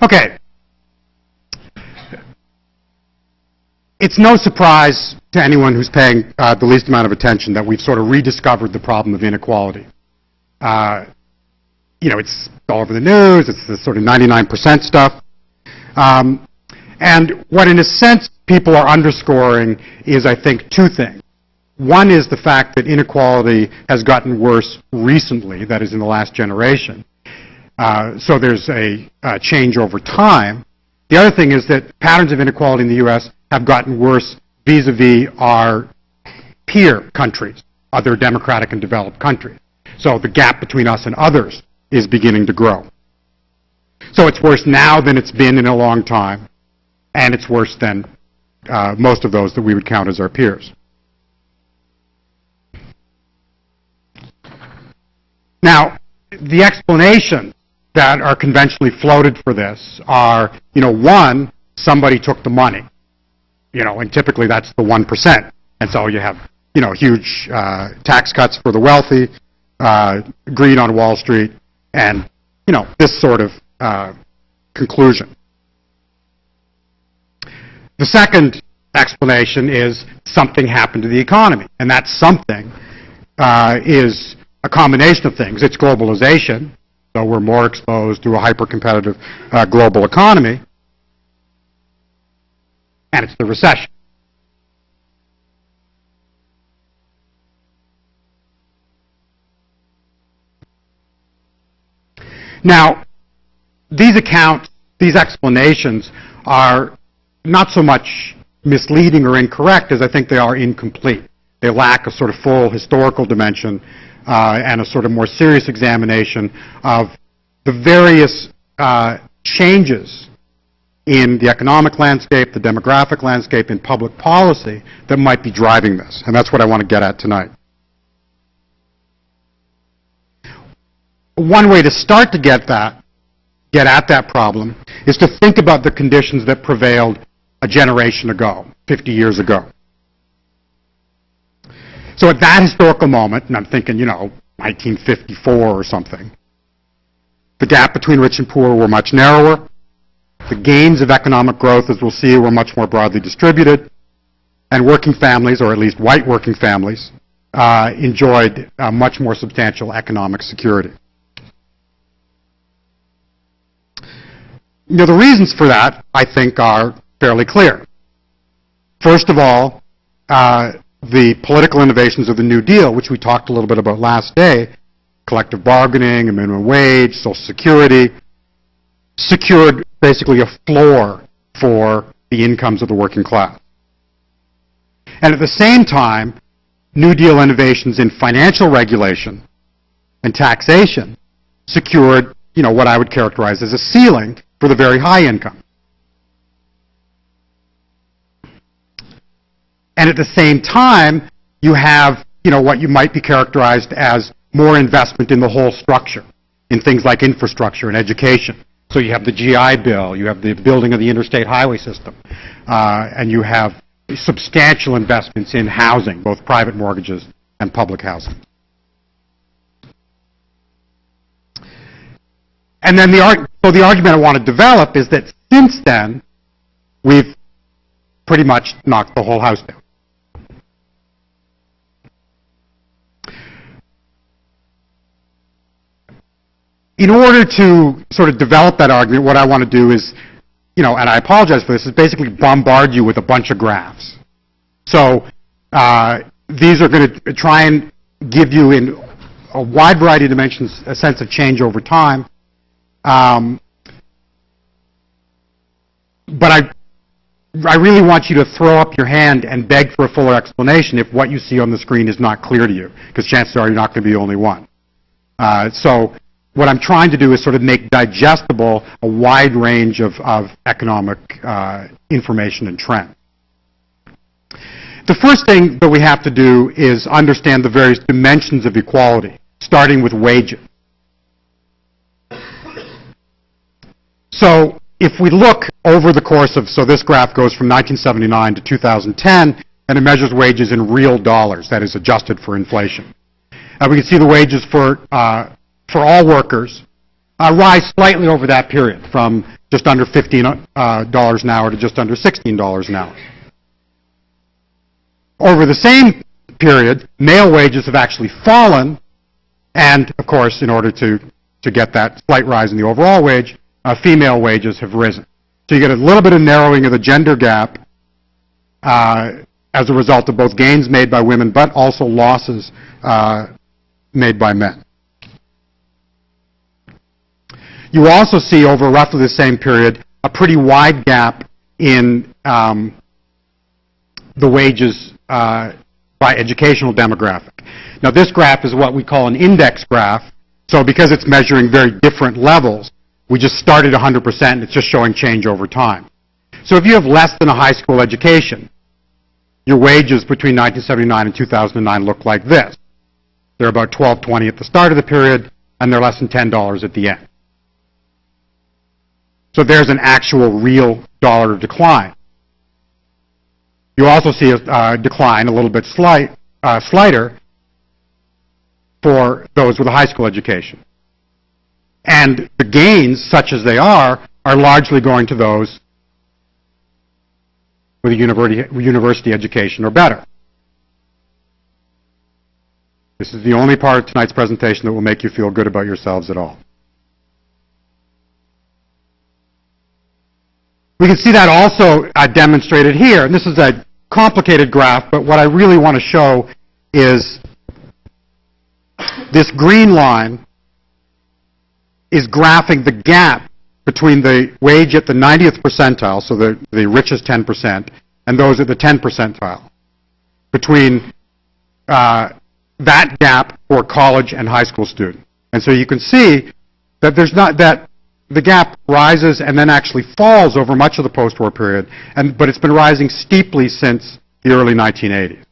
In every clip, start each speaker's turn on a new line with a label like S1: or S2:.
S1: Okay. It's no surprise to anyone who's paying the least amount of attention that we've sort of rediscovered the problem of inequality. It's all over the news. It's the sort of 99% stuff. And what, in a sense, people are underscoring is, I think, two things. One is the fact that inequality has gotten worse recently, that is, in the last generation. So there's a change over time. The other thing is that patterns of inequality in the U.S. have gotten worse vis-a-vis our peer countries, other democratic and developed countries. So the gap between us and others is beginning to grow. So it's worse now than it's been in a long time, and it's worse than most of those that we would count as our peers. Now, the explanations that are conventionally floated for this are, one, somebody took the money, and typically that's the 1%. And so you have, huge tax cuts for the wealthy, greed on Wall Street, and, this sort of conclusion. The second explanation is something happened to the economy, and that something is a combination of things. It's globalization, so we're more exposed to a hyper-competitive global economy, and it's the recession. Now, these explanations are not so much misleading or incorrect as I think they are incomplete. They lack a sort of full historical dimension and a sort of more serious examination of the various changes in the economic landscape, the demographic landscape, in public policy that might be driving this. And that's what I want to get at tonight. One way to start to get at that problem is to think about the conditions that prevailed a generation ago, 50 years ago. So at that historical moment, and I'm thinking, 1954 or something, the gap between rich and poor were much narrower. The gains of economic growth, as we'll see, were much more broadly distributed. And working families, or at least white working families, enjoyed much more substantial economic security. The reasons for that, I think, are fairly clear. First of all, the political innovations of the New Deal, which we talked a little bit about last day, collective bargaining, a minimum wage, Social Security, secured basically a floor for the incomes of the working class. And at the same time, New Deal innovations in financial regulation and taxation secured, what I would characterize as a ceiling for the very high income. And at the same time, you have, what you might be characterized as more investment in the whole structure, in things like infrastructure and education. So you have the GI Bill, you have the building of the interstate highway system, and you have substantial investments in housing, both private mortgages and public housing. And then the argument I want to develop is that since then, we've pretty much knocked the whole house down. In order to sort of develop that argument, what I want to do is, and I apologize for this, is basically bombard you with a bunch of graphs. So these are going to try and give you, in a wide variety of dimensions, a sense of change over time. But I really want you to throw up your hand and beg for a fuller explanation if what you see on the screen is not clear to you, because chances are you're not going to be the only one. So what I'm trying to do is sort of make digestible a wide range of economic information and trends. The first thing that we have to do is understand the various dimensions of equality, starting with wages. So if we look over the course of, so this graph goes from 1979 to 2010, and it measures wages in real dollars, that is adjusted for inflation. We can see the wages for all workers rise slightly over that period, from just under $15 an hour to just under $16 an hour. Over the same period, male wages have actually fallen, and of course, in order to get that slight rise in the overall wage, female wages have risen. So you get a little bit of narrowing of the gender gap as a result of both gains made by women, but also losses made by men. You also see over roughly the same period a pretty wide gap in the wages by educational demographic. Now this graph is what we call an index graph, so because it's measuring very different levels, we just started 100% and it's just showing change over time. So if you have less than a high school education, your wages between 1979 and 2009 look like this. They're about $12.20 at the start of the period, and they're less than $10 at the end. So there's an actual real dollar decline. You also see a decline, a little bit slighter, for those with a high school education. And the gains, such as they are largely going to those with a university education or better. This is the only part of tonight's presentation that will make you feel good about yourselves at all. We can see that also demonstrated here. And this is a complicated graph, but what I really want to show is this green line is graphing the gap between the wage at the 90th percentile, so the richest 10%, and those at the 10th percentile, between that gap for college and high school students. And so you can see that there's not that the gap rises and then actually falls over much of the post-war period, but it's been rising steeply since the early 1980s.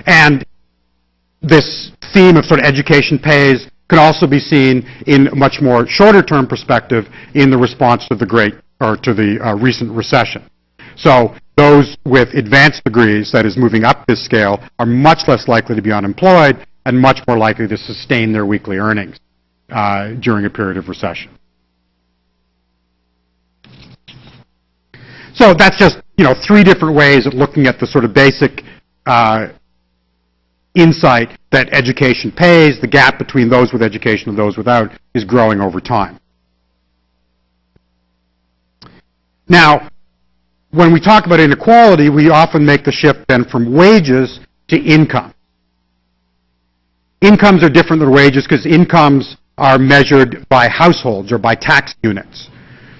S1: And this theme of sort of education pays can also be seen in a much more shorter-term perspective in the response to the recent recession. So those with advanced degrees, that is moving up this scale, are much less likely to be unemployed and much more likely to sustain their weekly earnings during a period of recession. So that's just, three different ways of looking at the sort of basic insight that education pays. The gap between those with education and those without is growing over time. Now, when we talk about inequality, we often make the shift then from wages to income. Incomes are different than wages because incomes are measured by households or by tax units.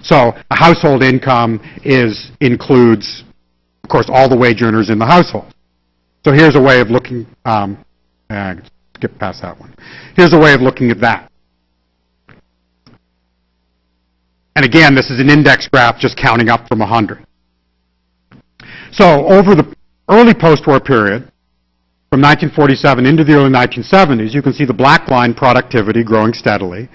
S1: So a household income includes, of course, all the wage earners in the household. So here's a way of looking, skip past that one. Here's a way of looking at that. And again, this is an index graph just counting up from 100. So over the early post-war period, from 1947 into the early 1970s, you can see the black line productivity growing steadily,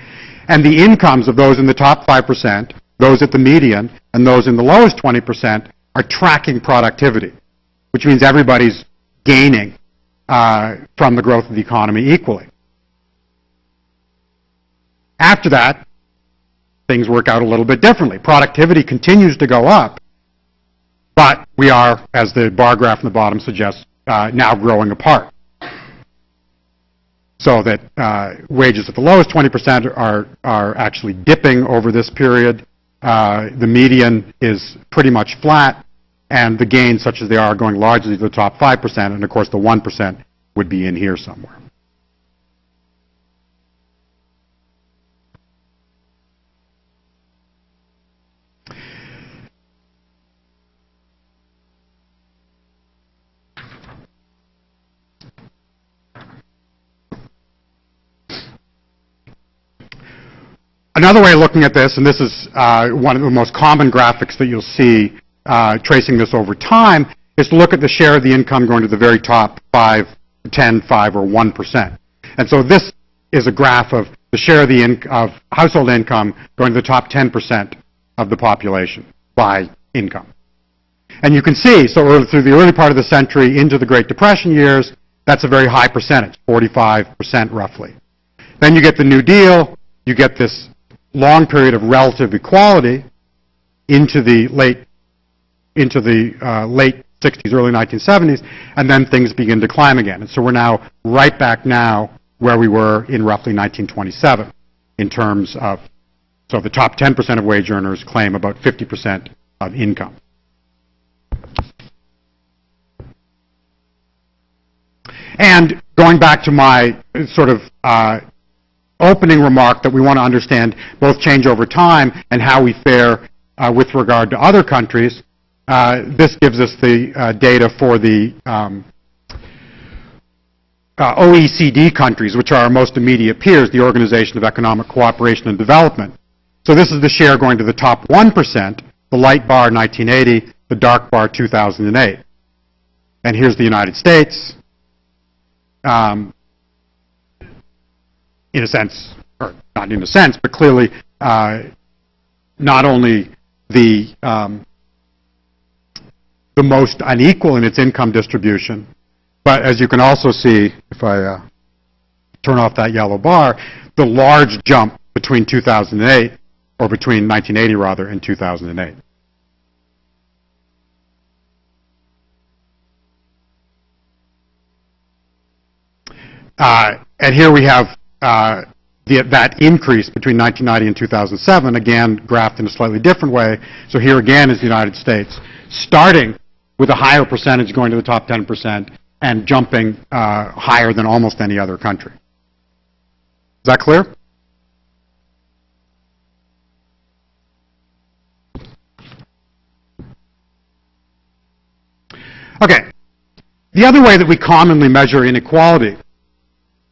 S1: and the incomes of those in the top 5%, those at the median, and those in the lowest 20% are tracking productivity, which means everybody's gaining from the growth of the economy equally. After that, things work out a little bit differently. Productivity continues to go up, but we are, as the bar graph in the bottom suggests, now growing apart. So that wages at the lowest 20% are actually dipping over this period. The median is pretty much flat, and the gains, such as they are, going largely to the top 5%, and of course the 1% would be in here somewhere. Another way of looking at this, and this is one of the most common graphics that you'll see tracing this over time, is to look at the share of the income going to the very top 5, 10, 5, or 1%. And so this is a graph of the share of household income going to the top 10% of the population by income. And you can see, so through the early part of the century into the Great Depression years, that's a very high percentage, 45% roughly. Then you get the New Deal, you get this long period of relative equality into the late 60s, early 1970s, and then things begin to climb again. And so we're now right back now where we were in roughly 1927 in terms of, so the top 10% of wage earners claim about 50% of income. And going back to my sort of opening remark that we want to understand both change over time and how we fare with regard to other countries, this gives us the data for the OECD countries, which are our most immediate peers, the Organization of Economic Cooperation and Development. So this is the share going to the top 1%, the light bar 1980, the dark bar 2008. And here's the United States. In a sense, or not in a sense, but clearly not only the most unequal in its income distribution, but as you can also see, if I turn off that yellow bar, the large jump between 2008, or between 1980 rather, and 2008. And here we have that increase between 1990 and 2007, again, graphed in a slightly different way. So here again is the United States, starting with a higher percentage going to the top 10% and jumping higher than almost any other country. Is that clear? Okay. The other way that we commonly measure inequality,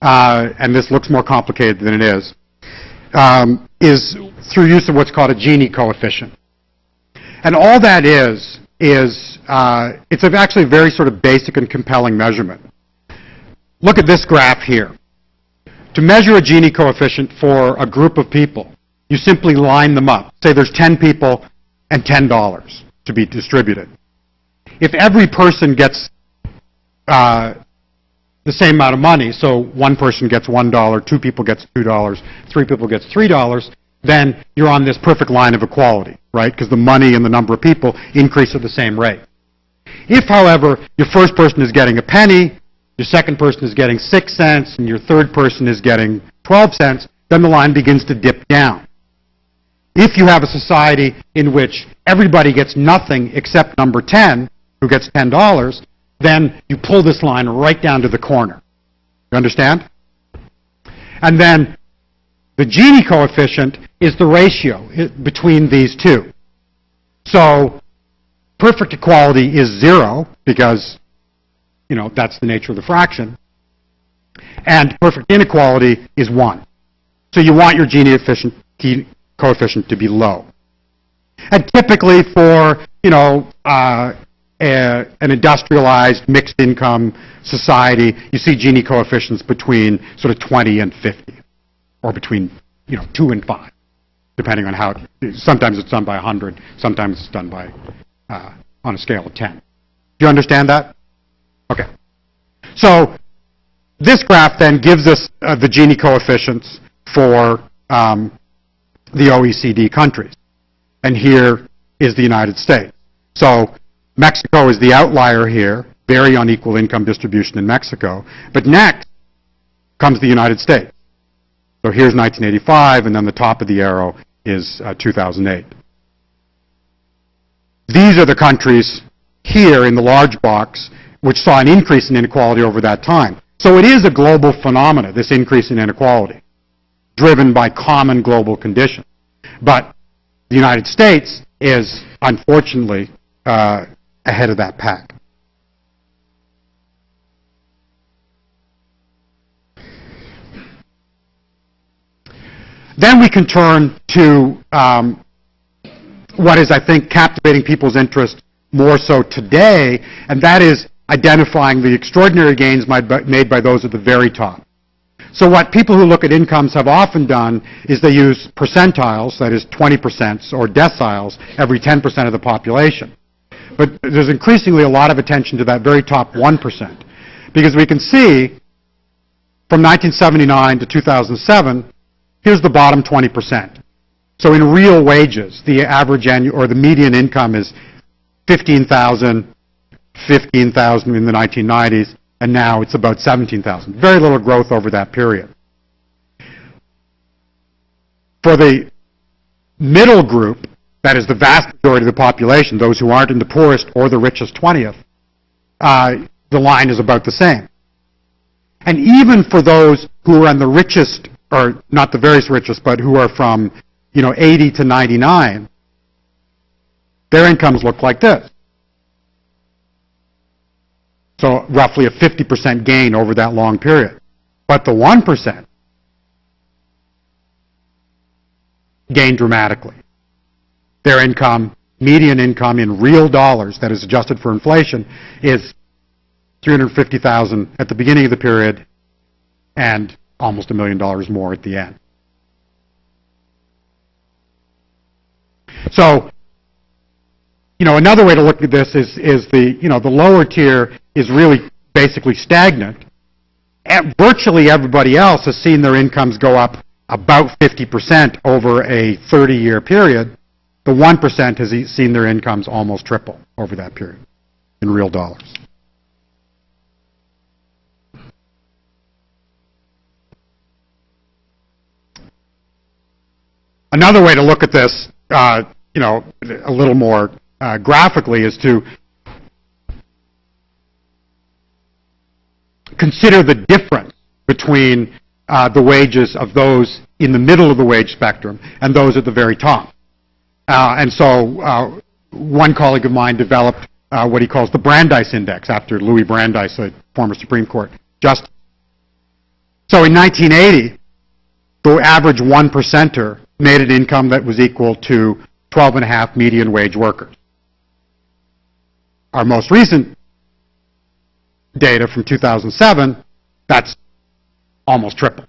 S1: and this looks more complicated than it is through use of what's called a Gini coefficient. And all that is it's actually a very sort of basic and compelling measurement. Look at this graph here. To measure a Gini coefficient for a group of people, you simply line them up. Say there's 10 people and $10 to be distributed. If every person gets the same amount of money, so one person gets $1, two people gets $2, three people gets $3, then you're on this perfect line of equality, right? Because the money and the number of people increase at the same rate. If, however, your first person is getting a penny, your second person is getting 6 cents, and your third person is getting 12 cents, then the line begins to dip down. If you have a society in which everybody gets nothing except number 10, who gets $10, then you pull this line right down to the corner. You understand? And then the Gini coefficient is the ratio between these two. So perfect equality is 0 because, you know, that's the nature of the fraction. And perfect inequality is 1. So you want your Gini coefficient to be low. And typically for, you know, an industrialized mixed income society, you see Gini coefficients between sort of 20 and 50, or between, you know, 2 and 5, depending on how. Sometimes it's done by 100, sometimes it's done by on a scale of 10. Do you understand that? Okay. So this graph then gives us the Gini coefficients for the OECD countries, and here is the United States. So Mexico is the outlier here, very unequal income distribution in Mexico. But next comes the United States. So here's 1985, and then the top of the arrow is 2008. These are the countries here in the large box which saw an increase in inequality over that time. So it is a global phenomenon, this increase in inequality, driven by common global conditions. But the United States is, unfortunately, ahead of that pack. Then we can turn to what is, I think, captivating people's interest more so today, and that is identifying the extraordinary gains made by those at the very top. So what people who look at incomes have often done is they use percentiles, that is 20%, or deciles, every 10% of the population. But there's increasingly a lot of attention to that very top 1%, because we can see from 1979 to 2007, here's the bottom 20%. So in real wages, the average annual, or the median income is 15,000, 15,000 in the 1990s, and now it's about 17,000. Very little growth over that period. For the middle group, that is the vast majority of the population, those who aren't in the poorest or the richest 20th, the line is about the same. And even for those who are in the richest, or not the very richest, but who are from 80 to 99, their incomes look like this. So roughly a 50% gain over that long period. But the 1% gained dramatically. Their income, median income in real dollars, that is adjusted for inflation, is $350,000 at the beginning of the period and almost $1 million more at the end. So, another way to look at this is the lower tier is really basically stagnant. Virtually everybody else has seen their incomes go up about 50% over a 30-year period. The 1% has seen their incomes almost triple over that period in real dollars. Another way to look at this, a little more graphically, is to consider the difference between the wages of those in the middle of the wage spectrum and those at the very top. And so one colleague of mine developed what he calls the Brandeis Index, after Louis Brandeis, a former Supreme Court justice. So in 1980, the average 1%er made an income that was equal to 12.5 median wage workers. Our most recent data from 2007, that's almost triple.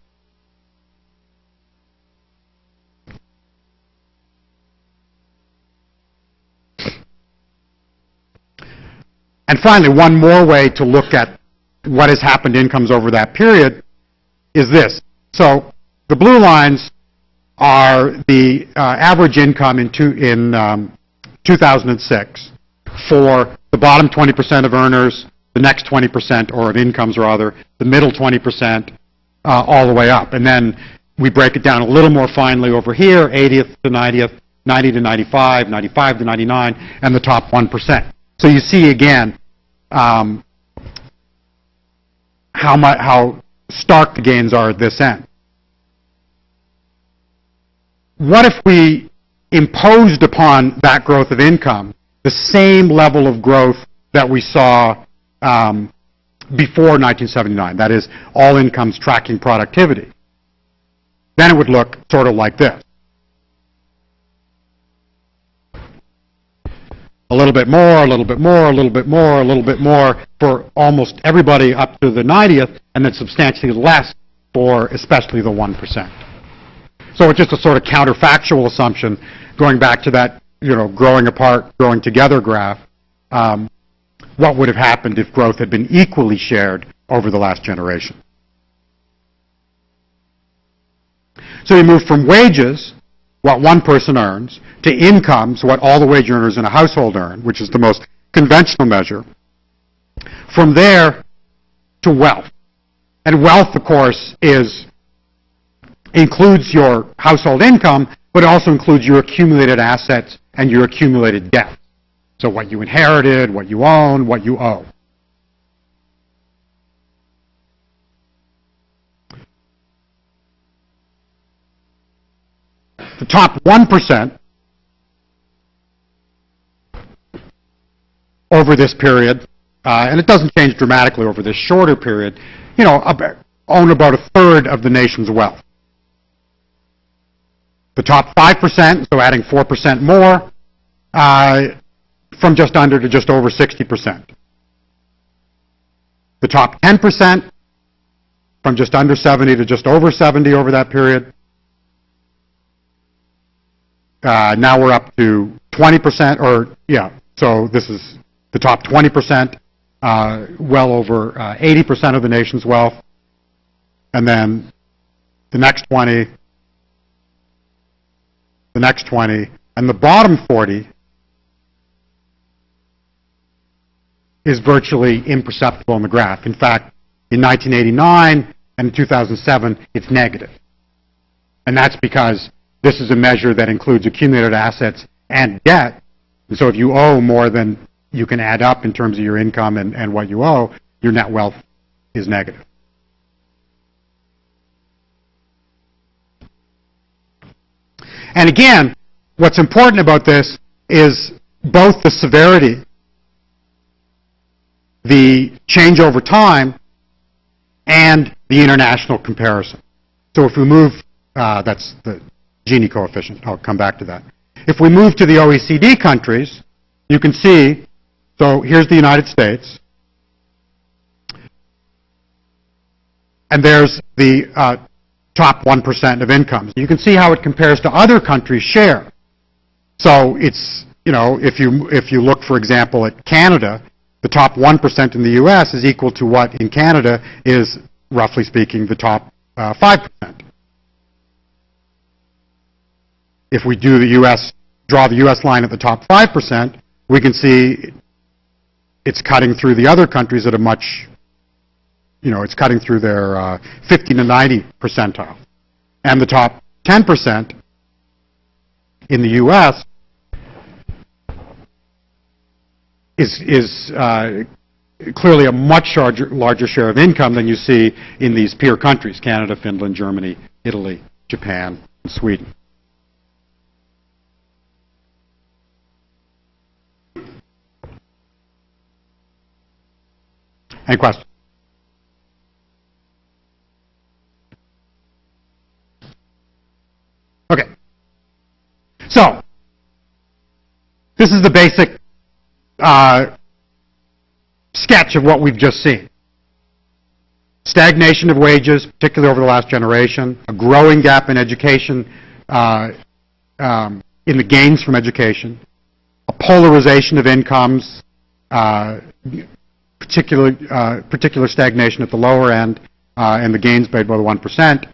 S1: And finally, one more way to look at what has happened to incomes over that period is this. So the blue lines are the average income in 2006 for the bottom 20% of earners, the next 20%, or of incomes rather, the middle 20%, all the way up. And then we break it down a little more finely over here, 80th to 90th, 90 to 95, 95 to 99, and the top 1%. So you see again how stark the gains are at this end. What if we imposed upon that growth of income the same level of growth that we saw before 1979, that is, all incomes tracking productivity? Then it would look sort of like this. A little bit more, a little bit more, a little bit more, a little bit more for almost everybody up to the 90th, and then substantially less for especially the 1%. So it's just a sort of counterfactual assumption, going back to that, growing apart, growing together graph. What would have happened if growth had been equally shared over the last generation? So you move from wages, what one person earns, to incomes, what all the wage earners in a household earn, which is the most conventional measure. From there to wealth. And wealth, of course, includes your household income, but it also includes your accumulated assets and your accumulated debt. So what you inherited, what you own, what you owe. The top 1% over this period, and it doesn't change dramatically over this shorter period, own about a third of the nation's wealth. The top 5%, so adding 4% more, from just under to just over 60%. The top 10%, from just under 70 to just over 70 over that period. Now we're up to 20%, so this is the top 20%, well over 80% of the nation's wealth. and then the next 20, the next 20, and the bottom 40 is virtually imperceptible in the graph. In fact, in 1989 and in 2007, it's negative. And that's because this is a measure that includes accumulated assets and debt. And so if you owe more than you can add up in terms of your income and what you owe, your net wealth is negative. And again, what's important about this is both the severity, the change over time, and the international comparison. So if we move, that's the Gini coefficient. I'll come back to that. If we move to the OECD countries, you can see, so here's the United States, and there's the top 1% of incomes. You can see how it compares to other countries' share. So it's, you know, if you look, for example, at Canada, the top 1% in the U.S. is equal to what in Canada is, roughly speaking, the top 5%. If we do the U.S., draw the U.S. line at the top 5%, we can see it's cutting through the other countries at a much, you know, it's cutting through their 50 to 90 percentile. And the top 10% in the U.S. is clearly a much larger share of income than you see in these peer countries, Canada, Finland, Germany, Italy, Japan, and Sweden. Any questions? Okay. So, this is the basic sketch of what we've just seen. Stagnation of wages, particularly over the last generation, a growing gap in education, in the gains from education, a polarization of incomes, particular stagnation at the lower end, and the gains made by the 1%.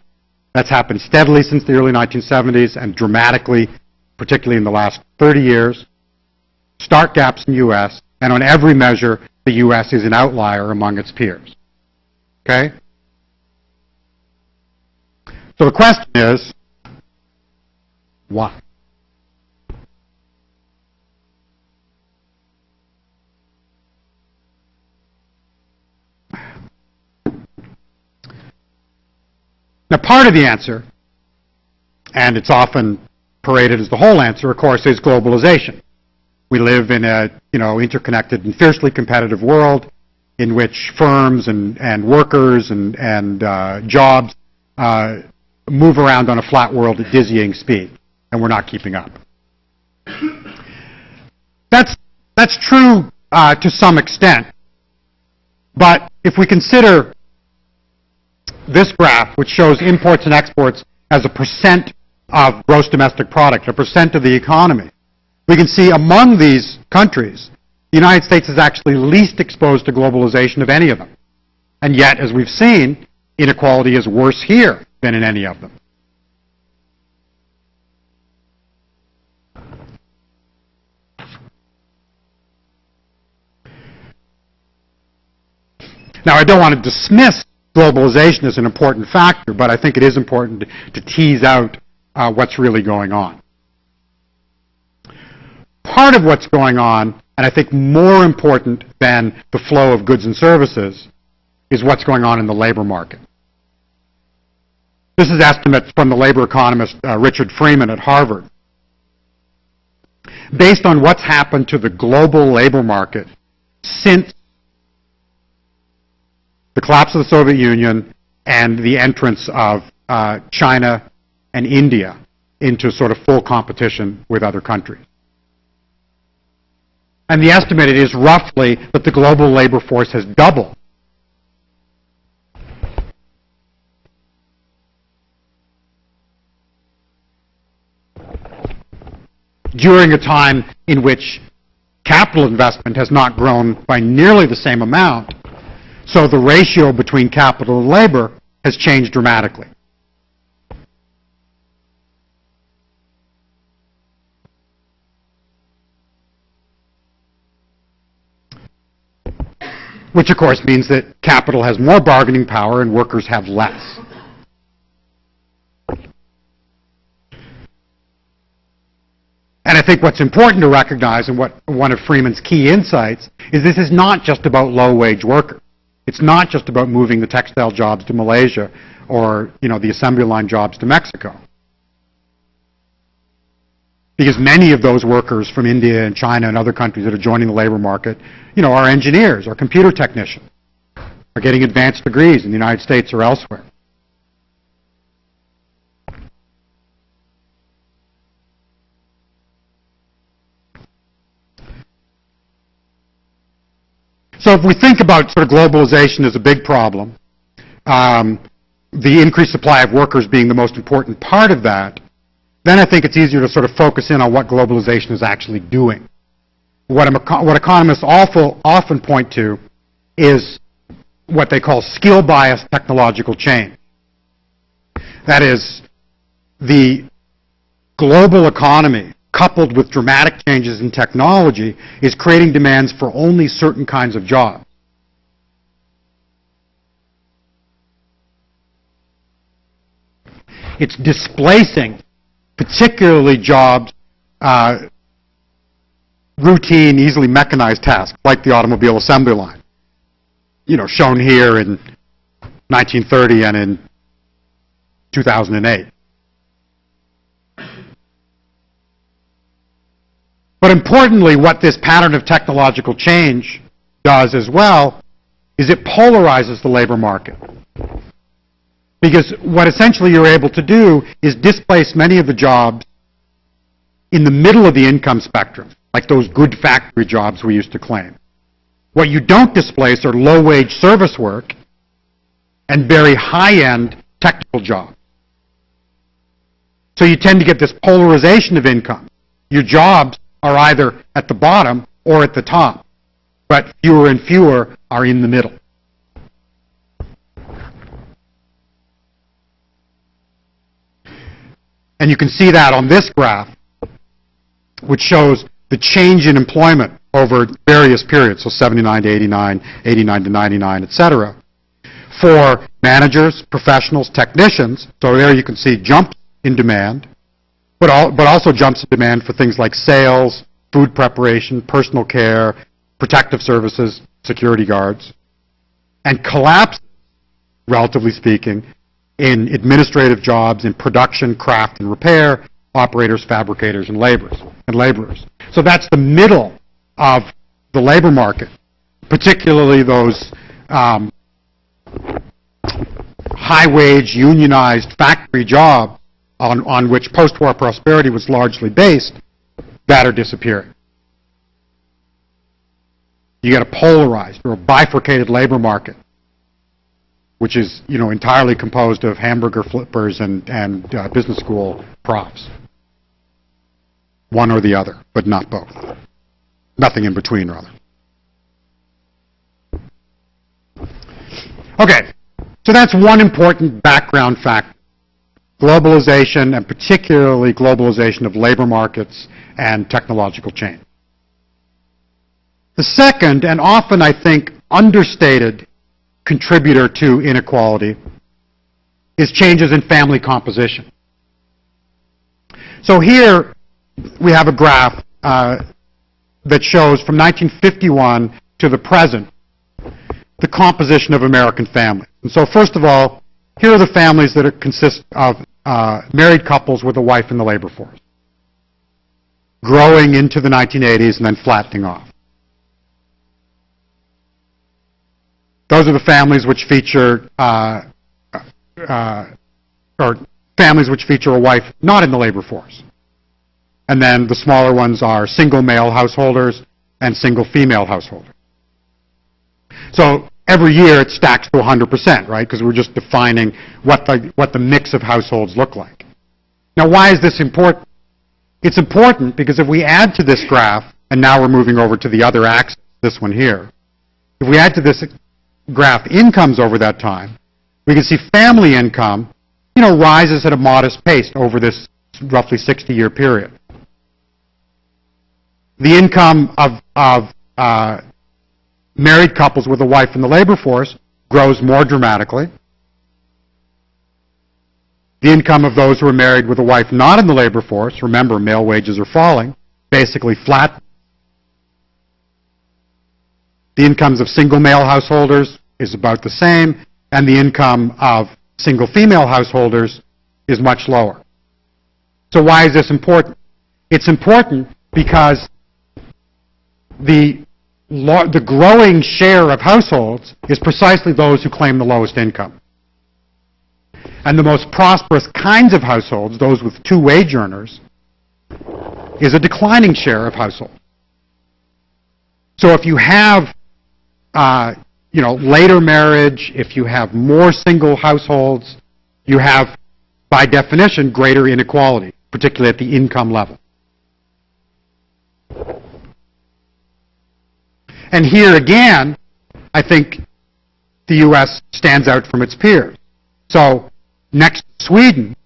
S1: That's happened steadily since the early 1970s and dramatically, particularly in the last 30 years. Stark gaps in the U.S., and on every measure, the U.S. is an outlier among its peers. Okay? So the question is, why? Now, part of the answer, and it's often paraded as the whole answer, of course, is globalization. We live in a, you know, interconnected and fiercely competitive world in which firms and workers and jobs move around on a flat world at dizzying speed, and we're not keeping up. That's true to some extent, but if we consider this graph, which shows imports and exports as a percent of gross domestic product, a percent of the economy, we can see among these countries, the United States is actually least exposed to globalization of any of them. And yet, as we've seen, inequality is worse here than in any of them. Now, I don't want to dismiss globalization is an important factor, but I think it is important to tease out what's really going on. Part of what's going on, and I think more important than the flow of goods and services, is what's going on in the labor market. This is estimates from the labor economist Richard Freeman at Harvard. Based on what's happened to the global labor market since the collapse of the Soviet Union and the entrance of China and India into sort of full competition with other countries. And the estimate is roughly that the global labor force has doubled. During a time in which capital investment has not grown by nearly the same amount, so the ratio between capital and labor has changed dramatically. Which, of course, means that capital has more bargaining power and workers have less. And I think what's important to recognize, and what one of Freeman's key insights, is this is not just about low-wage workers. It's not just about moving the textile jobs to Malaysia or, the assembly line jobs to Mexico. Because many of those workers from India and China and other countries that are joining the labor market, are engineers or computer technicians, are getting advanced degrees in the United States or elsewhere. So if we think about sort of globalization as a big problem, the increased supply of workers being the most important part of that, then I think it's easier to sort of focus in on what globalization is actually doing. What economists often point to is what they call skill-biased technological change. That is, the global economy, coupled with dramatic changes in technology, is creating demands for only certain kinds of jobs. It's displacing particularly jobs, routine, easily mechanized tasks, like the automobile assembly line, shown here in 1930 and in 2008. But importantly, what this pattern of technological change does as well is it polarizes the labor market. Because what essentially you're able to do is displace many of the jobs in the middle of the income spectrum, like those good factory jobs we used to claim. What you don't displace are low-wage service work and very high-end technical jobs. So you tend to get this polarization of income. Your jobs are either at the bottom or at the top, but fewer and fewer are in the middle. And you can see that on this graph, which shows the change in employment over various periods, so 79 to 89, 89 to 99, etc. For managers, professionals, technicians, so there you can see jumps in demand, but also jumps in demand for things like sales, food preparation, personal care, protective services, security guards, and collapses, relatively speaking, in administrative jobs, in production, craft, and repair, operators, fabricators, and laborers. So that's the middle of the labor market, particularly those high-wage, unionized factory jobs on which post-war prosperity was largely based, that are disappearing. You get a polarized or a bifurcated labor market, which is, entirely composed of hamburger flippers and business school profs. One or the other, but not both. Nothing in between, rather. Okay, so that's one important background factor. Globalization, and particularly globalization of labor markets and technological change. The second, and often I think understated, contributor to inequality is changes in family composition. So here we have a graph that shows from 1951 to the present the composition of American families. And so first of all, here are the families that consist of married couples with a wife in the labor force, growing into the 1980s and then flattening off. Those are the families which feature, or families which feature a wife not in the labor force. And then the smaller ones are single male householders and single female householders. So every year it stacks to 100%, right? Because we're just defining what the mix of households look like. Now, why is this important? It's important because if we add to this graph, and now we're moving over to the other axis, this one here, if we add to this graph incomes over that time, we can see family income, rises at a modest pace over this roughly 60-year period. The income of married couples with a wife in the labor force grows more dramatically. The income of those who are married with a wife not in the labor force, remember, male wages are falling, basically flat. The incomes of single male householders is about the same, and the income of single female householders is much lower. So why is this important? It's important because the growing share of households is precisely those who claim the lowest income. And the most prosperous kinds of households, those with two wage earners, is a declining share of households. So if you have later marriage, if you have more single households, you have, by definition, greater inequality, particularly at the income level. And here again, I think the U.S. stands out from its peers. So next to Sweden,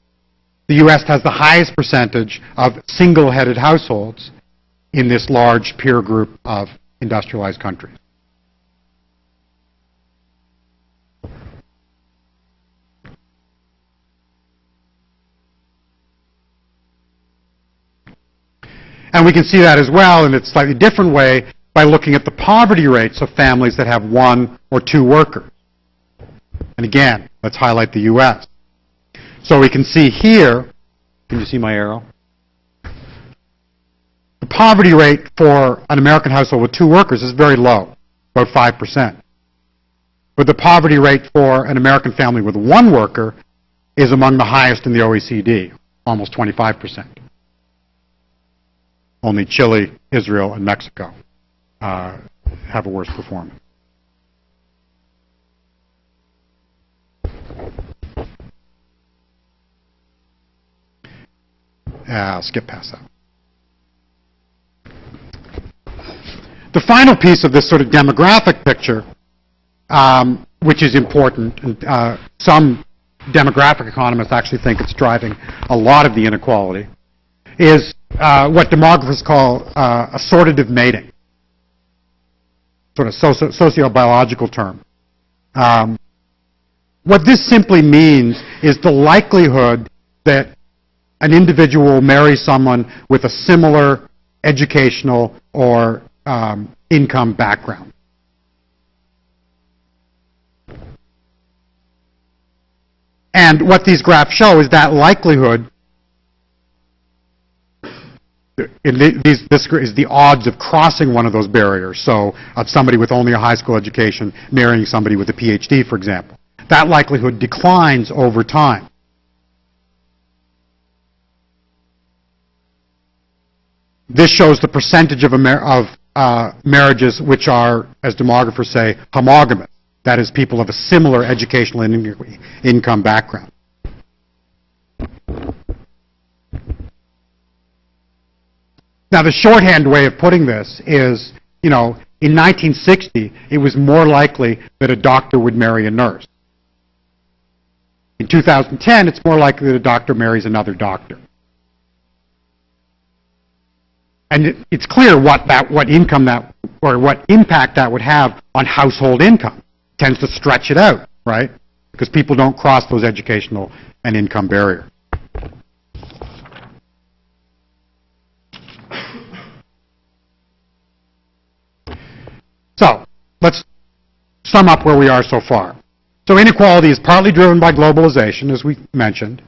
S1: the U.S. has the highest percentage of single-headed households in this large peer group of industrialized countries. And we can see that as well in a slightly different way by looking at the poverty rates of families that have one or two workers. And again, let's highlight the U.S. So we can see here, can you see my arrow? The poverty rate for an American household with two workers is very low, about 5%. But the poverty rate for an American family with one worker is among the highest in the OECD, almost 25%. Only Chile, Israel, and Mexico have a worse performance. I'll skip past that. The final piece of this sort of demographic picture, which is important, and some demographic economists actually think it's driving a lot of the inequality, is what demographers call assortative mating, sort of sociobiological term. What this simply means is the likelihood that an individual will marry someone with a similar educational or income background. And what these graphs show is that likelihood, this is the odds of crossing one of those barriers, so of somebody with only a high school education marrying somebody with a PhD, for example. That likelihood declines over time. This shows the percentage of marriages which are, as demographers say, homogamous. That is, people of a similar educational and income background. Now, the shorthand way of putting this is, in 1960, it was more likely that a doctor would marry a nurse. In 2010, it's more likely that a doctor marries another doctor. And it's clear what impact that would have on household income. It tends to stretch it out, right? Because people don't cross those educational and income barriers. So, let's sum up where we are so far. So inequality is partly driven by globalization, as we mentioned.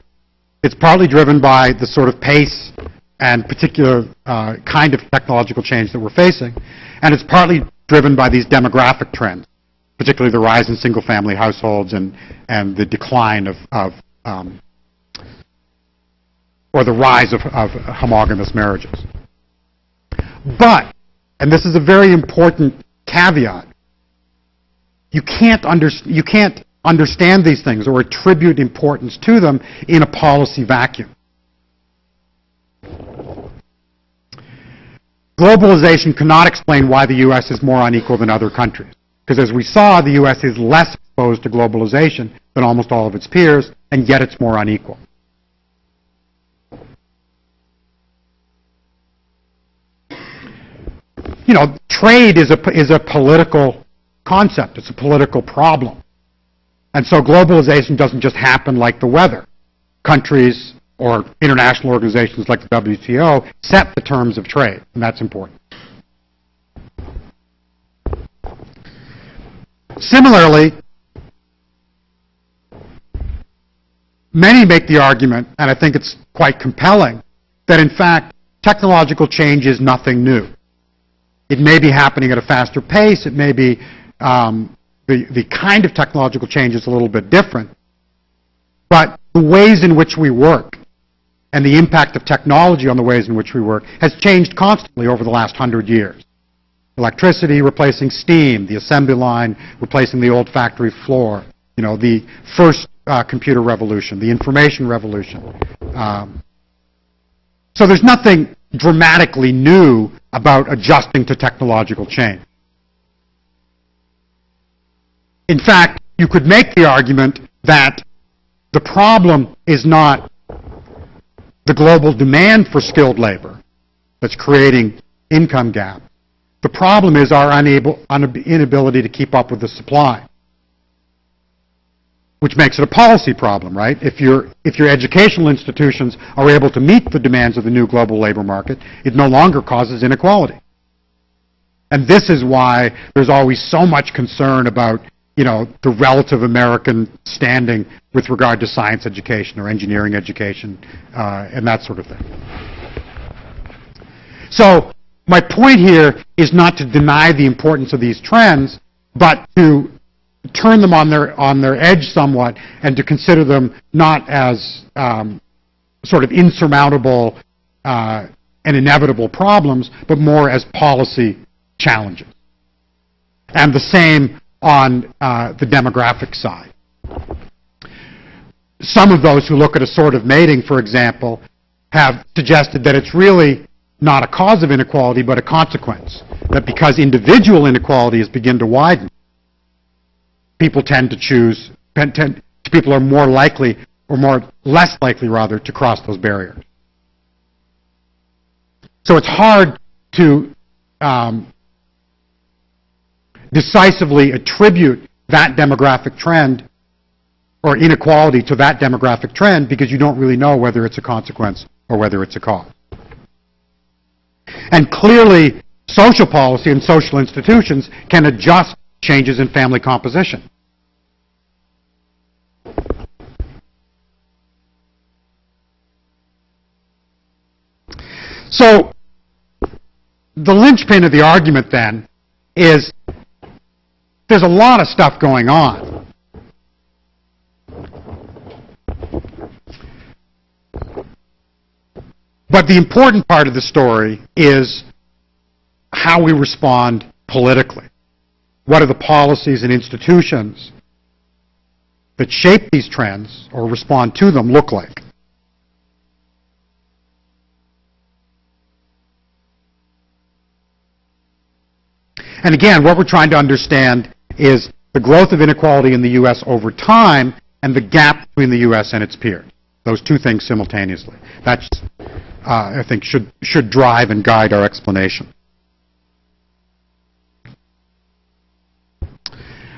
S1: It's partly driven by the sort of pace and particular kind of technological change that we're facing. And it's partly driven by these demographic trends, particularly the rise in single-family households and the decline or the rise of homogamous marriages. But, and this is a very important caveat, you can't understand these things or attribute importance to them in a policy vacuum. Globalization cannot explain why the U.S. is more unequal than other countries. Because as we saw, the U.S. is less exposed to globalization than almost all of its peers, and yet it's more unequal. You know, trade is a political concept. It's a political problem. And so globalization doesn't just happen like the weather. Countries or international organizations like the WTO set the terms of trade, and that's important. Similarly, many make the argument, and I think it's quite compelling, that in fact technological change is nothing new. It may be happening at a faster pace. It may be the kind of technological change is a little bit different. But the ways in which we work and the impact of technology on the ways in which we work has changed constantly over the last 100 years. Electricity replacing steam, the assembly line replacing the old factory floor, you know, the first computer revolution, the information revolution. So there's nothing dramatically new about adjusting to technological change. In fact, you could make the argument that the problem is not the global demand for skilled labor that's creating income gap. The problem is our inability to keep up with the supply, which makes it a policy problem, right? If your educational institutions are able to meet the demands of the new global labor market, it no longer causes inequality. And this is why there's always so much concern about, you know, the relative American standing with regard to science education or engineering education and that sort of thing. So my point here is not to deny the importance of these trends, but to turn them on their edge somewhat and to consider them not as sort of insurmountable and inevitable problems, but more as policy challenges. And the same on the demographic side. Some of those who look at assortative mating, for example, have suggested that it's really not a cause of inequality, but a consequence. That because individual inequalities begin to widen, people tend to choose, people are more likely, or less likely rather, to cross those barriers. So it's hard to decisively attribute that demographic trend or inequality to that demographic trend because you don't really know whether it's a consequence or whether it's a cause. And clearly, social policy and social institutions can adjust changes in family composition. So, the linchpin of the argument then is there's a lot of stuff going on. But the important part of the story is how we respond politically. What are the policies and institutions that shape these trends or respond to them look like? And again, what we're trying to understand is the growth of inequality in the U.S. over time and the gap between the U.S. and its peers. Those two things simultaneously. That's, I think, should drive and guide our explanation.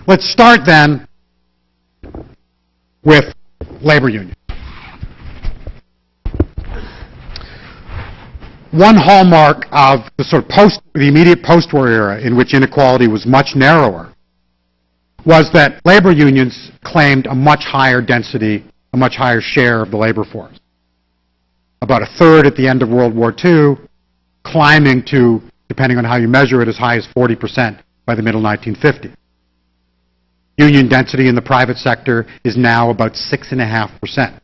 S1: Let's start then with labor unions. One hallmark of the sort of the immediate post-war era, in which inequality was much narrower, was that labor unions claimed a much higher density, a much higher share of the labor force. About a third at the end of World War II, climbing to, depending on how you measure it, as high as 40% by the middle 1950s. Union density in the private sector is now about 6.5%.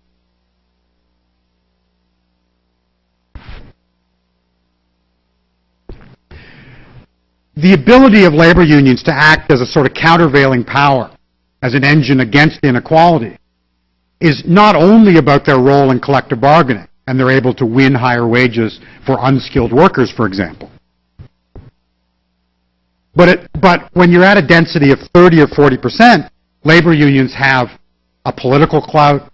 S1: The ability of labor unions to act as a sort of countervailing power, as an engine against inequality, is not only about their role in collective bargaining, and they're able to win higher wages for unskilled workers, for example. But when you're at a density of 30 or 40%, labor unions have a political clout.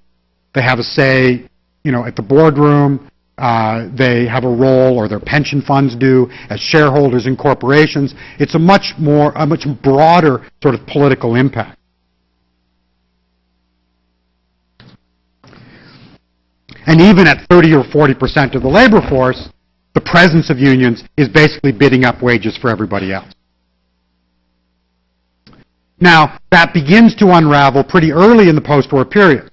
S1: They have a say, at the boardroom. They have a role, or their pension funds do, as shareholders in corporations. It's a much broader sort of political impact. And even at 30 or 40% of the labor force, the presence of unions is basically bidding up wages for everybody else. Now, that begins to unravel pretty early in the post-war period.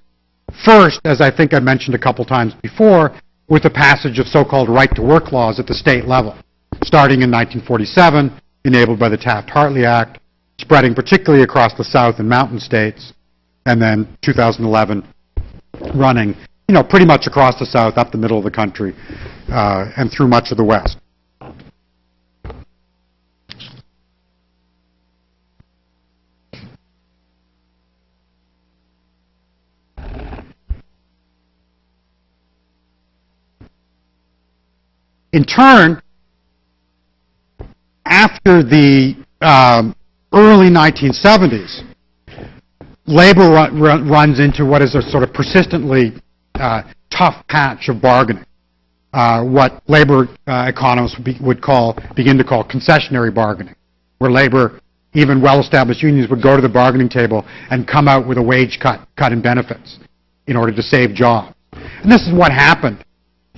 S1: First, as I think I mentioned a couple times before, with the passage of so-called right-to-work laws at the state level, starting in 1947, enabled by the Taft-Hartley Act, spreading particularly across the South and mountain states, and then 2011 running, pretty much across the South, up the middle of the country, and through much of the West. In turn, after the early 1970s, labor runs into what is a sort of persistently tough patch of bargaining, what labor economists would begin to call concessionary bargaining, where labor, even well-established unions, would go to the bargaining table and come out with a wage cut in benefits in order to save jobs. And this is what happened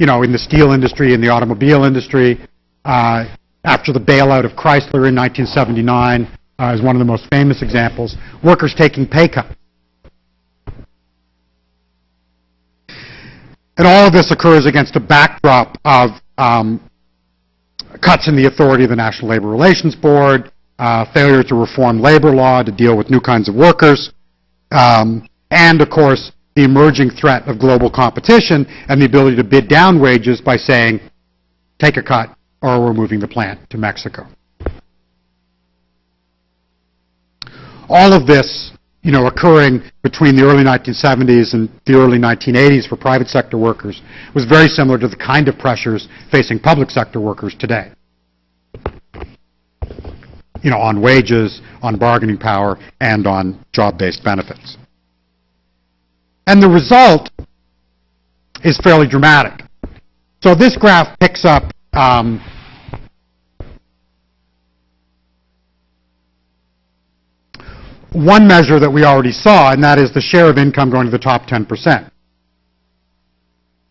S1: in the steel industry, in the automobile industry, after the bailout of Chrysler in 1979, is one of the most famous examples, workers taking pay cuts. And all of this occurs against a backdrop of cuts in the authority of the National Labor Relations Board, failure to reform labor law to deal with new kinds of workers, and, of course, the emerging threat of global competition and the ability to bid down wages by saying, take a cut or we're moving the plant to Mexico. All of this, occurring between the early 1970s and the early 1980s for private sector workers was very similar to the kind of pressures facing public sector workers today. On wages, on bargaining power, and on job-based benefits. And the result is fairly dramatic. So this graph picks up one measure that we already saw, and that is the share of income going to the top 10%.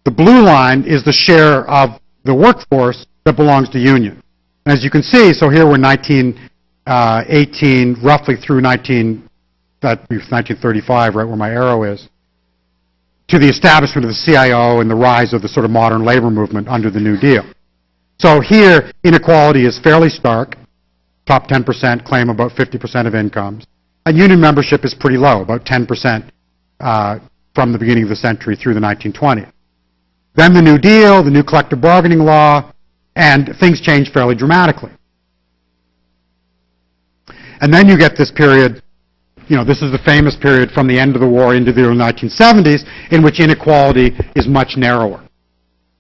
S1: The blue line is the share of the workforce that belongs to union. And as you can see, so here we're 1918, roughly through 1935, right where my arrow is, to the establishment of the CIO and the rise of the sort of modern labor movement under the New Deal. So here, inequality is fairly stark. Top 10% claim about 50% of incomes. And union membership is pretty low, about 10% from the beginning of the century through the 1920s. Then the New Deal, the new collective bargaining law, and things change fairly dramatically. And then you get this period, this is the famous period from the end of the war into the early 1970s, in which inequality is much narrower.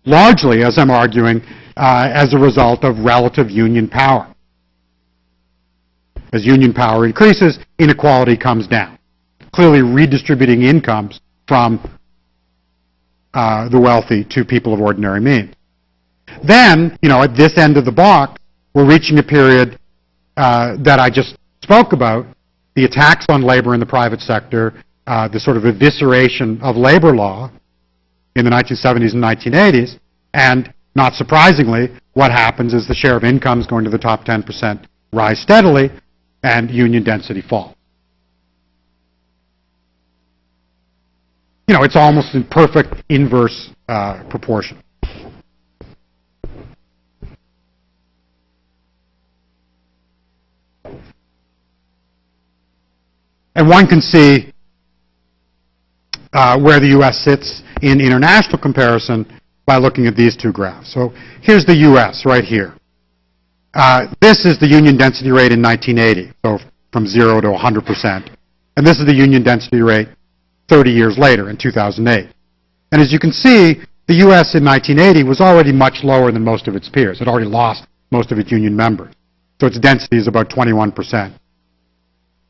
S1: Largely, as I'm arguing, as a result of relative union power. As union power increases, inequality comes down, clearly redistributing incomes from the wealthy to people of ordinary means. Then, at this end of the box, we're reaching a period that I just spoke about, the attacks on labor in the private sector, the sort of evisceration of labor law in the 1970s and 1980s, and not surprisingly, what happens is the share of incomes going to the top 10% rise steadily, and union density falls. It's almost in perfect inverse proportion. And one can see where the U.S. sits in international comparison by looking at these two graphs. So here's the U.S. right here. This is the union density rate in 1980, so from 0 to 100%. And this is the union density rate 30 years later in 2008. And as you can see, the U.S. in 1980 was already much lower than most of its peers. It already lost most of its union members. So its density is about 21%.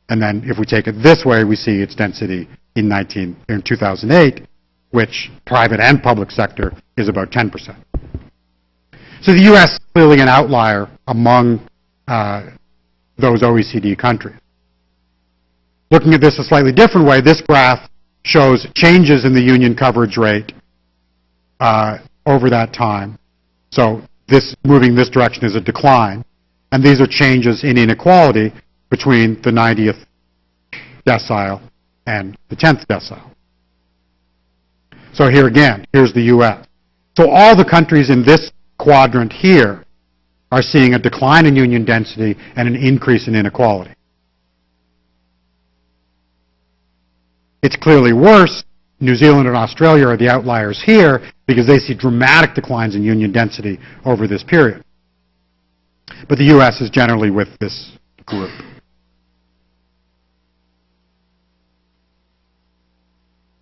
S1: And then if we take it this way, we see its density in 2008, which private and public sector is about 10%. So the U.S. is clearly an outlier among those OECD countries. Looking at this a slightly different way, this graph shows changes in the union coverage rate over that time. So this moving this direction is a decline, and these are changes in inequality between the 90th decile and the 10th decile. So here again, here's the U.S. So all the countries in this quadrant here are seeing a decline in union density and an increase in inequality. It's clearly worse. New Zealand and Australia are the outliers here because they see dramatic declines in union density over this period. But the U.S. is generally with this group. Is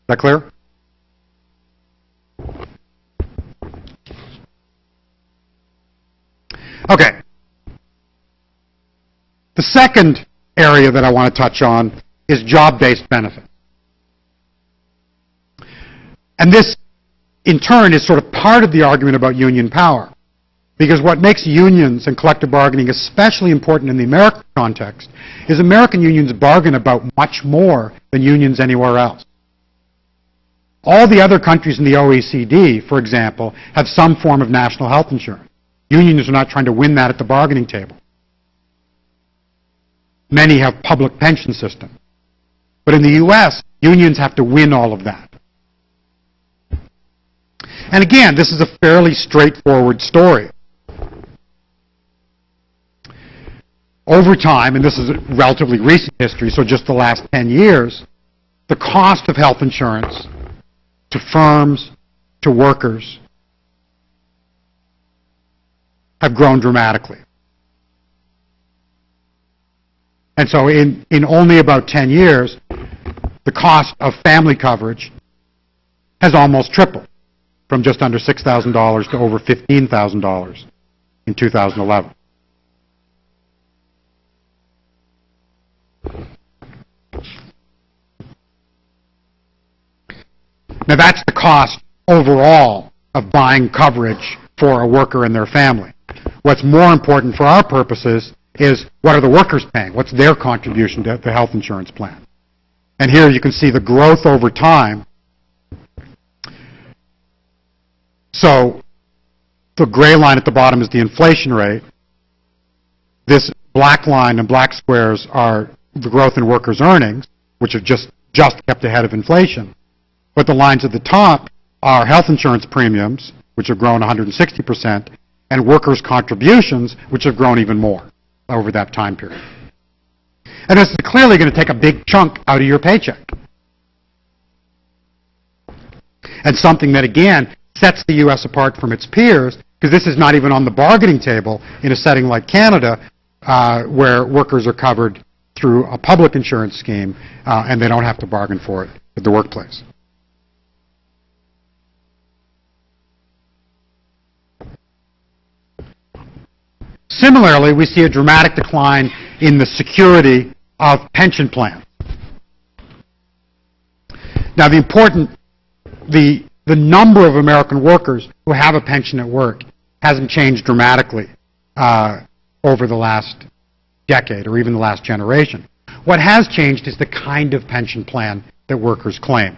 S1: that clear? Okay. The second area that I want to touch on is job-based benefits. And this, in turn, is sort of part of the argument about union power. Because what makes unions and collective bargaining especially important in the American context is American unions bargain about much more than unions anywhere else. All the other countries in the OECD, for example, have some form of national health insurance. Unions are not trying to win that at the bargaining table. Many have public pension systems. But in the U.S., unions have to win all of that. And again, this is a fairly straightforward story. Over time, and this is a relatively recent history, so just the last 10 years, the cost of health insurance to firms, to workers, have grown dramatically. And so in only about 10 years, the cost of family coverage has almost tripled, from just under $6,000 to over $15,000 in 2011. Now that's the cost overall of buying coverage for a worker and their family. What's more important for our purposes is what are the workers paying? What's their contribution to the health insurance plan? And here you can see the growth over time. So the gray line at the bottom is the inflation rate. This black line and black squares are the growth in workers' earnings, which have just kept ahead of inflation. But the lines at the top are health insurance premiums, which have grown 160%, and workers' contributions, which have grown even more over that time period. And this is clearly going to take a big chunk out of your paycheck. And something that, again, sets the U.S. apart from its peers, because this is not even on the bargaining table in a setting like Canada, where workers are covered through a public insurance scheme, and they don't have to bargain for it at the workplace. Similarly, we see a dramatic decline in the security of pension plans. Now, the number of American workers who have a pension at work hasn't changed dramatically over the last decade or even the last generation. What has changed is the kind of pension plan that workers claim.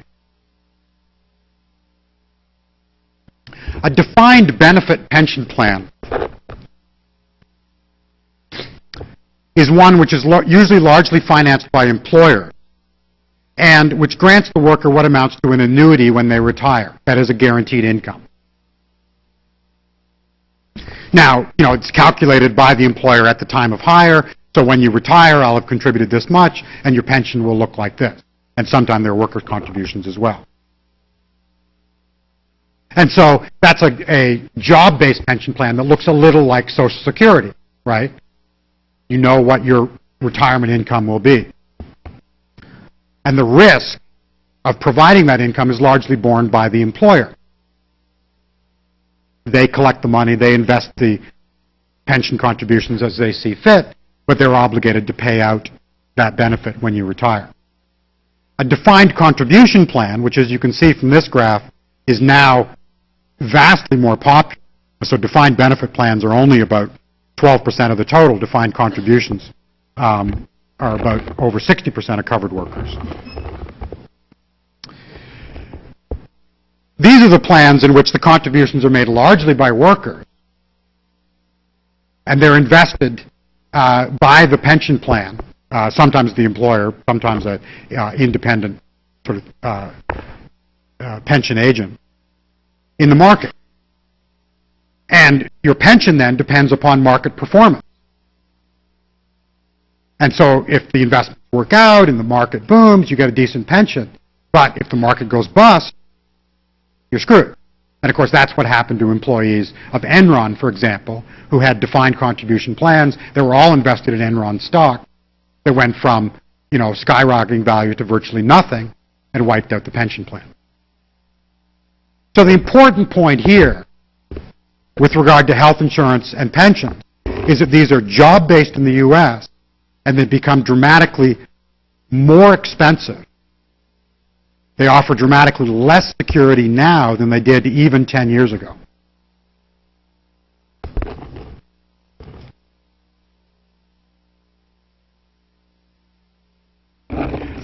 S1: A defined benefit pension plan is one which is usually largely financed by employers and which grants the worker what amounts to an annuity when they retire. That is a guaranteed income. Now, it's calculated by the employer at the time of hire, so when you retire, I'll have contributed this much, and your pension will look like this. And sometimes there are workers' contributions as well. And so that's a job-based pension plan that looks a little like Social Security, right? You know what your retirement income will be. And the risk of providing that income is largely borne by the employer. They collect the money, they invest the pension contributions as they see fit, but they're obligated to pay out that benefit when you retire. A defined contribution plan, which as you can see from this graph, is now vastly more popular. So defined benefit plans are only about 12% of the total. Defined contributions are about over 60% of covered workers. These are the plans in which the contributions are made largely by workers, and they're invested by the pension plan, sometimes the employer, sometimes an independent sort of pension agent, in the market. And your pension then depends upon market performance. And so if the investments work out and the market booms, you get a decent pension. But if the market goes bust, you're screwed. And of course, that's what happened to employees of Enron, for example, who had defined contribution plans. They were all invested in Enron stock. They went from, skyrocketing value to virtually nothing and wiped out the pension plan. So the important point here with regard to health insurance and pensions is that these are job-based in the U.S. and they become dramatically more expensive. They offer dramatically less security now than they did even 10 years ago.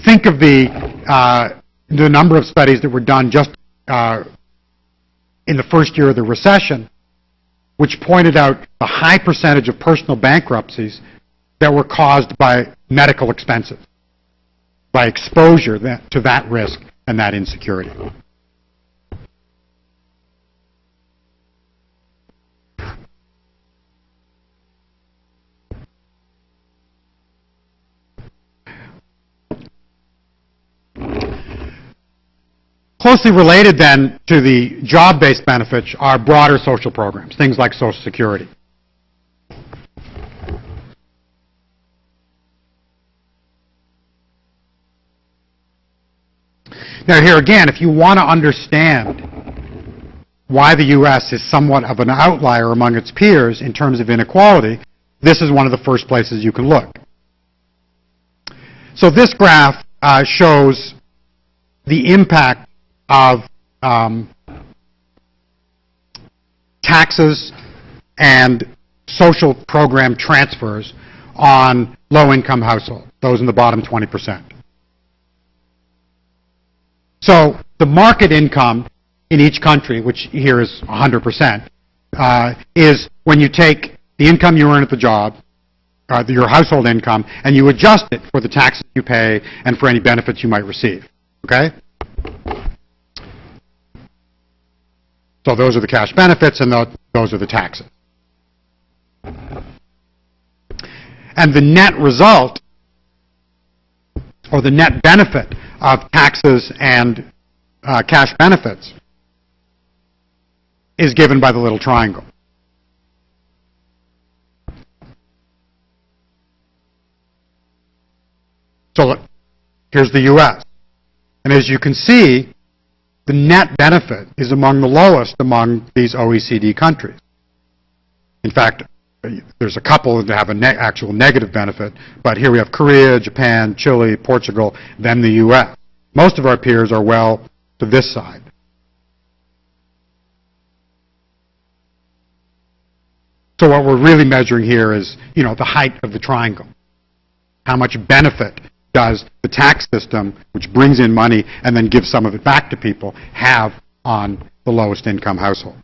S1: Think of the number of studies that were done just in the first year of the recession, which pointed out the high percentage of personal bankruptcies that were caused by medical expenses, by exposure to that risk and that insecurity. Closely related then to the job-based benefits are broader social programs, things like Social Security. Now here again, if you want to understand why the U.S. is somewhat of an outlier among its peers in terms of inequality, this is one of the first places you can look. So this graph shows the impact of taxes and social program transfers on low-income households, those in the bottom 20%. So the market income in each country, which here is 100%, is when you take the income you earn at the job, your household income, and you adjust it for the taxes you pay and for any benefits you might receive. Okay? So those are the cash benefits, and those are the taxes. And the net result, or the net benefit of taxes and cash benefits, is given by the little triangle. So here's the U.S. And as you can see, the net benefit is among the lowest among these OECD countries. In fact, there's a couple that have an actual negative benefit, but here we have Korea, Japan, Chile, Portugal, then the U.S. Most of our peers are well to this side. So what we're really measuring here is, the height of the triangle. How much benefit does the tax system, which brings in money and then gives some of it back to people, have on the lowest income household?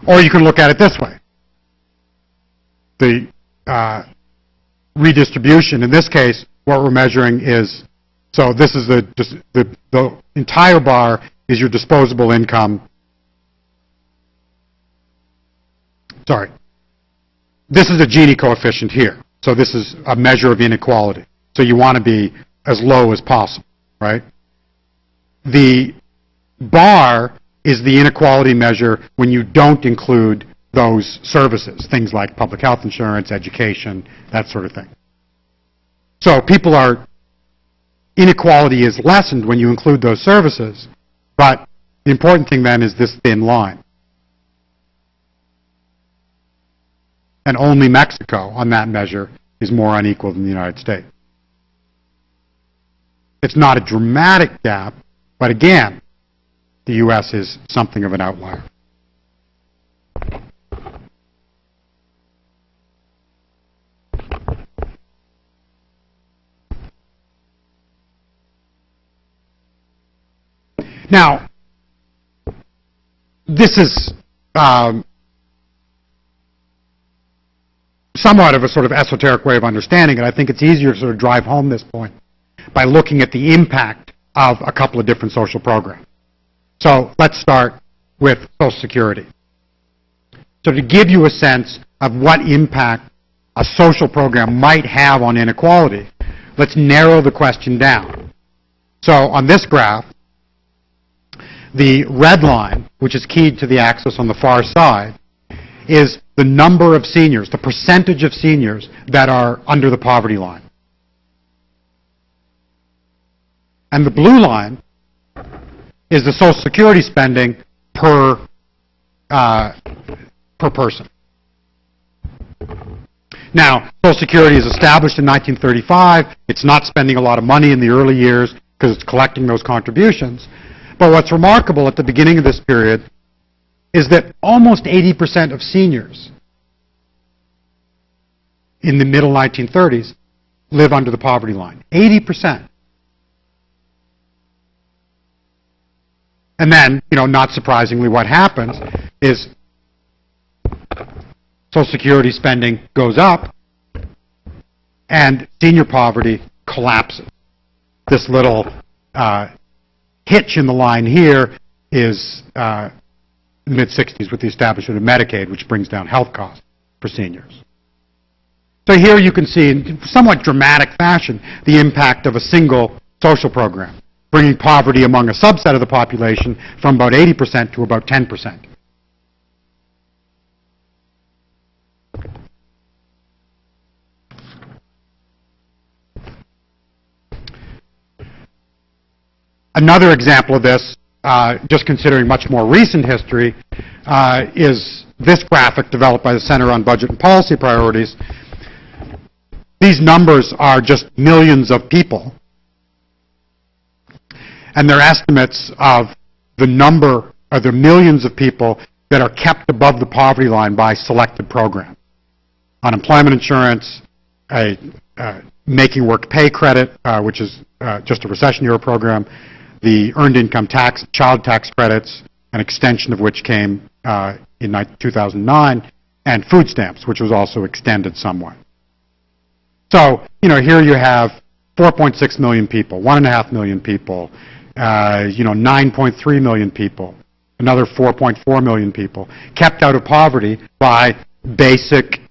S1: Or you can look at it this way. The redistribution, in this case, what we're measuring is, so this is the entire bar is your disposable income. Sorry. This is a Gini coefficient here. So this is a measure of inequality. So you want to be as low as possible, right? The bar is the inequality measure when you don't include those services, things like public health insurance, education, that sort of thing. So inequality is lessened when you include those services, but the important thing then is this thin line. and only Mexico on that measure is more unequal than the United States. It's not a dramatic gap, but again, the U.S. is something of an outlier. Now, this is somewhat of a sort of esoteric way of understanding it. I think it's easier to sort of drive home this point by looking at the impact of a couple of different social programs. So let's start with Social Security. So to give you a sense of what impact a social program might have on inequality, let's narrow the question down. So on this graph, the red line, which is keyed to the axis on the far side, is the number of seniors, the percentage of seniors that are under the poverty line. And the blue line is the Social Security spending per person. Now, Social Security is established in 1935. It's not spending a lot of money in the early years because it's collecting those contributions. But what's remarkable at the beginning of this period is that almost 80% of seniors in the middle 1930s live under the poverty line. 80%. And then, not surprisingly, what happens is Social Security spending goes up and senior poverty collapses. This little hitch in the line here is mid-60s with the establishment of Medicaid, which brings down health costs for seniors. So here you can see, in somewhat dramatic fashion, the impact of a single social program, bringing poverty among a subset of the population from about 80% to about 10%. Another example of this, just considering much more recent history, is this graphic developed by the Center on Budget and Policy Priorities. These numbers are just millions of people, and they're estimates of the number, or the millions of people that are kept above the poverty line by selected programs. Unemployment insurance, a Making Work Pay credit, which is just a recession-era program, the earned income tax, child tax credits, an extension of which came in 2009, and food stamps, which was also extended somewhat. So, here you have 4.6 million people, 1.5 million people, 9.3 million people, another 4.4 million people, kept out of poverty by basic,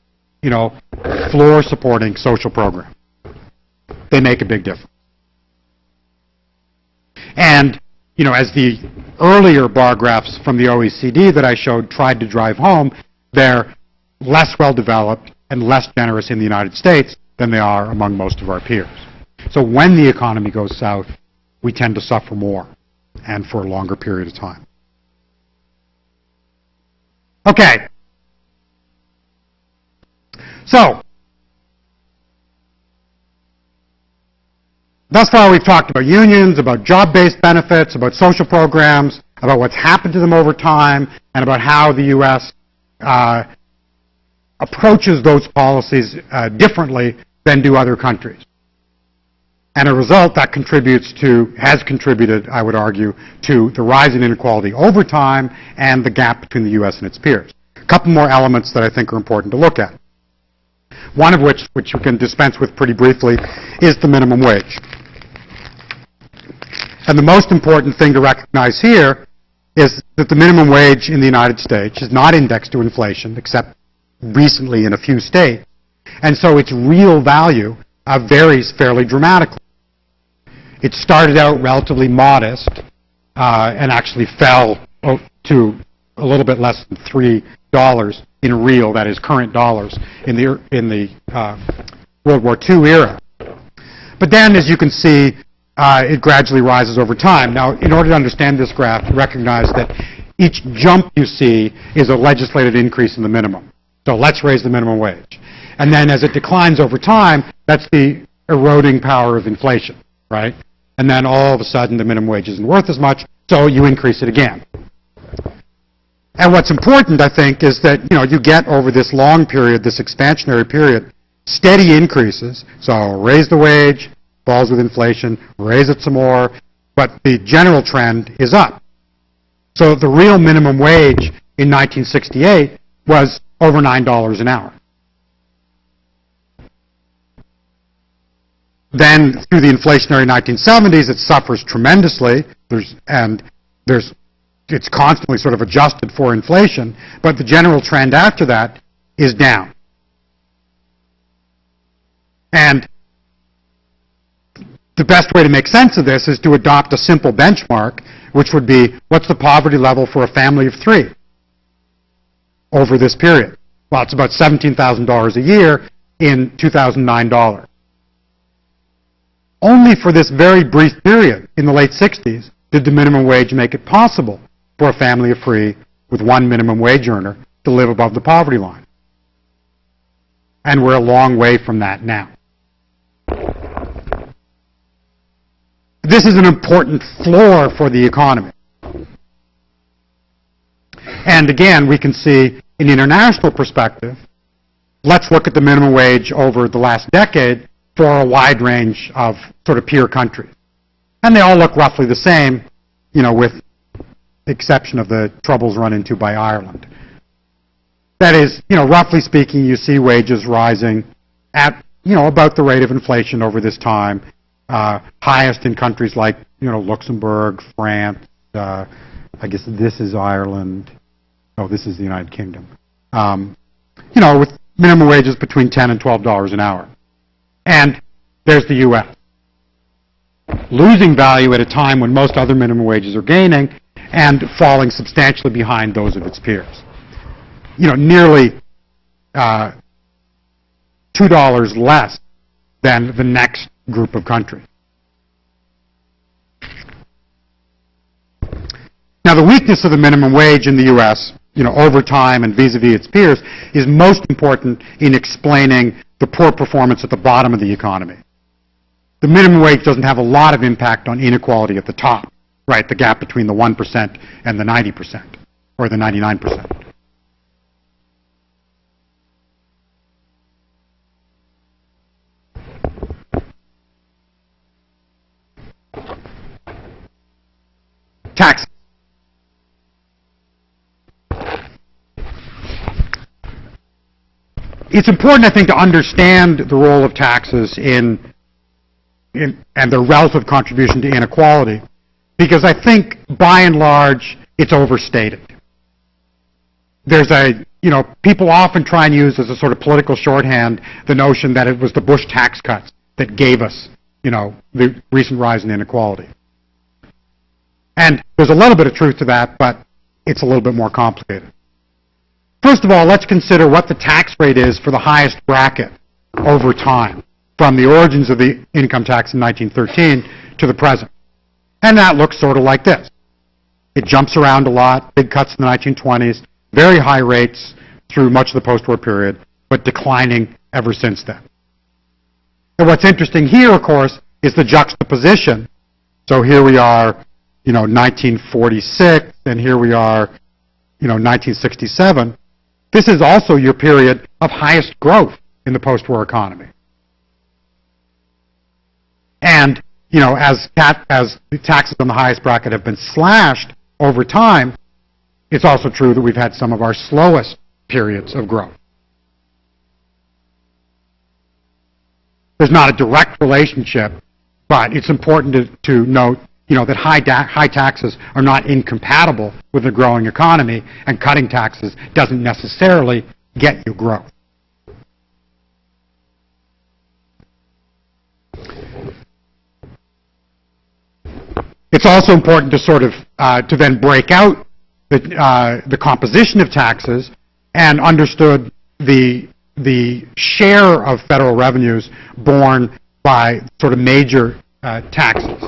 S1: floor-supporting social programs. They make a big difference. And, as the earlier bar graphs from the OECD that I showed tried to drive home, they're less well-developed and less generous in the United States than they are among most of our peers. So when the economy goes south, we tend to suffer more and for a longer period of time. Okay. So, thus far we've talked about unions, about job-based benefits, about social programs, about what's happened to them over time, and about how the U.S. Approaches those policies differently than do other countries. And a result that has contributed, I would argue, to the rise in inequality over time and the gap between the U.S. and its peers. A couple more elements that I think are important to look at. One of which you can dispense with pretty briefly, is the minimum wage. And the most important thing to recognize here is that the minimum wage in the United States is not indexed to inflation, except recently in a few states. And so its real value varies fairly dramatically. It started out relatively modest and actually fell to a little bit less than $3 in real, that is current dollars, in the World War II era. But then, as you can see, it gradually rises over time. Now, in order to understand this graph, recognize that each jump you see is a legislated increase in the minimum. So let's raise the minimum wage. And then as it declines over time, that's the eroding power of inflation, right? And then all of a sudden the minimum wage isn't worth as much, so you increase it again. And what's important, I think, is that, you get over this long period, this expansionary period, steady increases. So raise the wage, falls with inflation, raise it some more, but the general trend is up. So the real minimum wage in 1968 was over $9 an hour. Then through the inflationary 1970s, it suffers tremendously. It's constantly sort of adjusted for inflation, but the general trend after that is down. And the best way to make sense of this is to adopt a simple benchmark, which would be, what's the poverty level for a family of 3 over this period? Well, it's about $17,000 a year in 2009 dollars. Only for this very brief period in the late 60s did the minimum wage make it possible for a family of 3 with 1 minimum wage earner to live above the poverty line. And we're a long way from that now. This is an important floor for the economy. And again, we can see in international perspective, let's look at the minimum wage over the last decade for a wide range of sort of peer countries. And they all look roughly the same, with the exception of the troubles run into by Ireland. That is, roughly speaking, you see wages rising at, about the rate of inflation over this time, highest in countries like, Luxembourg, France, I guess this is Ireland, this is the United Kingdom. With minimum wages between $10 and $12 an hour. And there's the U.S. losing value at a time when most other minimum wages are gaining and falling substantially behind those of its peers. Nearly $2 less than the next group of countries. Now, the weakness of the minimum wage in the U.S., over time and vis-a-vis its peers, is most important in explaining the poor performance at the bottom of the economy. The minimum wage doesn't have a lot of impact on inequality at the top, right? The gap between the 1% and the 90%, or the 99%. Taxes. It's important, I think, to understand the role of taxes and their relative contribution to inequality, because I think, by and large, it's overstated. People often try and use as a sort of political shorthand the notion that it was the Bush tax cuts that gave us, the recent rise in inequality. And there's a little bit of truth to that, but it's a little bit more complicated. First of all, let's consider what the tax rate is for the highest bracket over time, from the origins of the income tax in 1913 to the present. And that looks sort of like this. It jumps around a lot, big cuts in the 1920s, very high rates through much of the post-war period, but declining ever since then. And what's interesting here, of course, is the juxtaposition. So here we are, 1946, and here we are, 1967. This is also your period of highest growth in the post-war economy. And, as the taxes on the highest bracket have been slashed over time, it's also true that we've had some of our slowest periods of growth. There's not a direct relationship, but it's important to note, that high taxes are not incompatible with a growing economy, and cutting taxes doesn't necessarily get you growth. It's also important to sort of to then break out the composition of taxes and understood the share of federal revenues borne by sort of major taxes.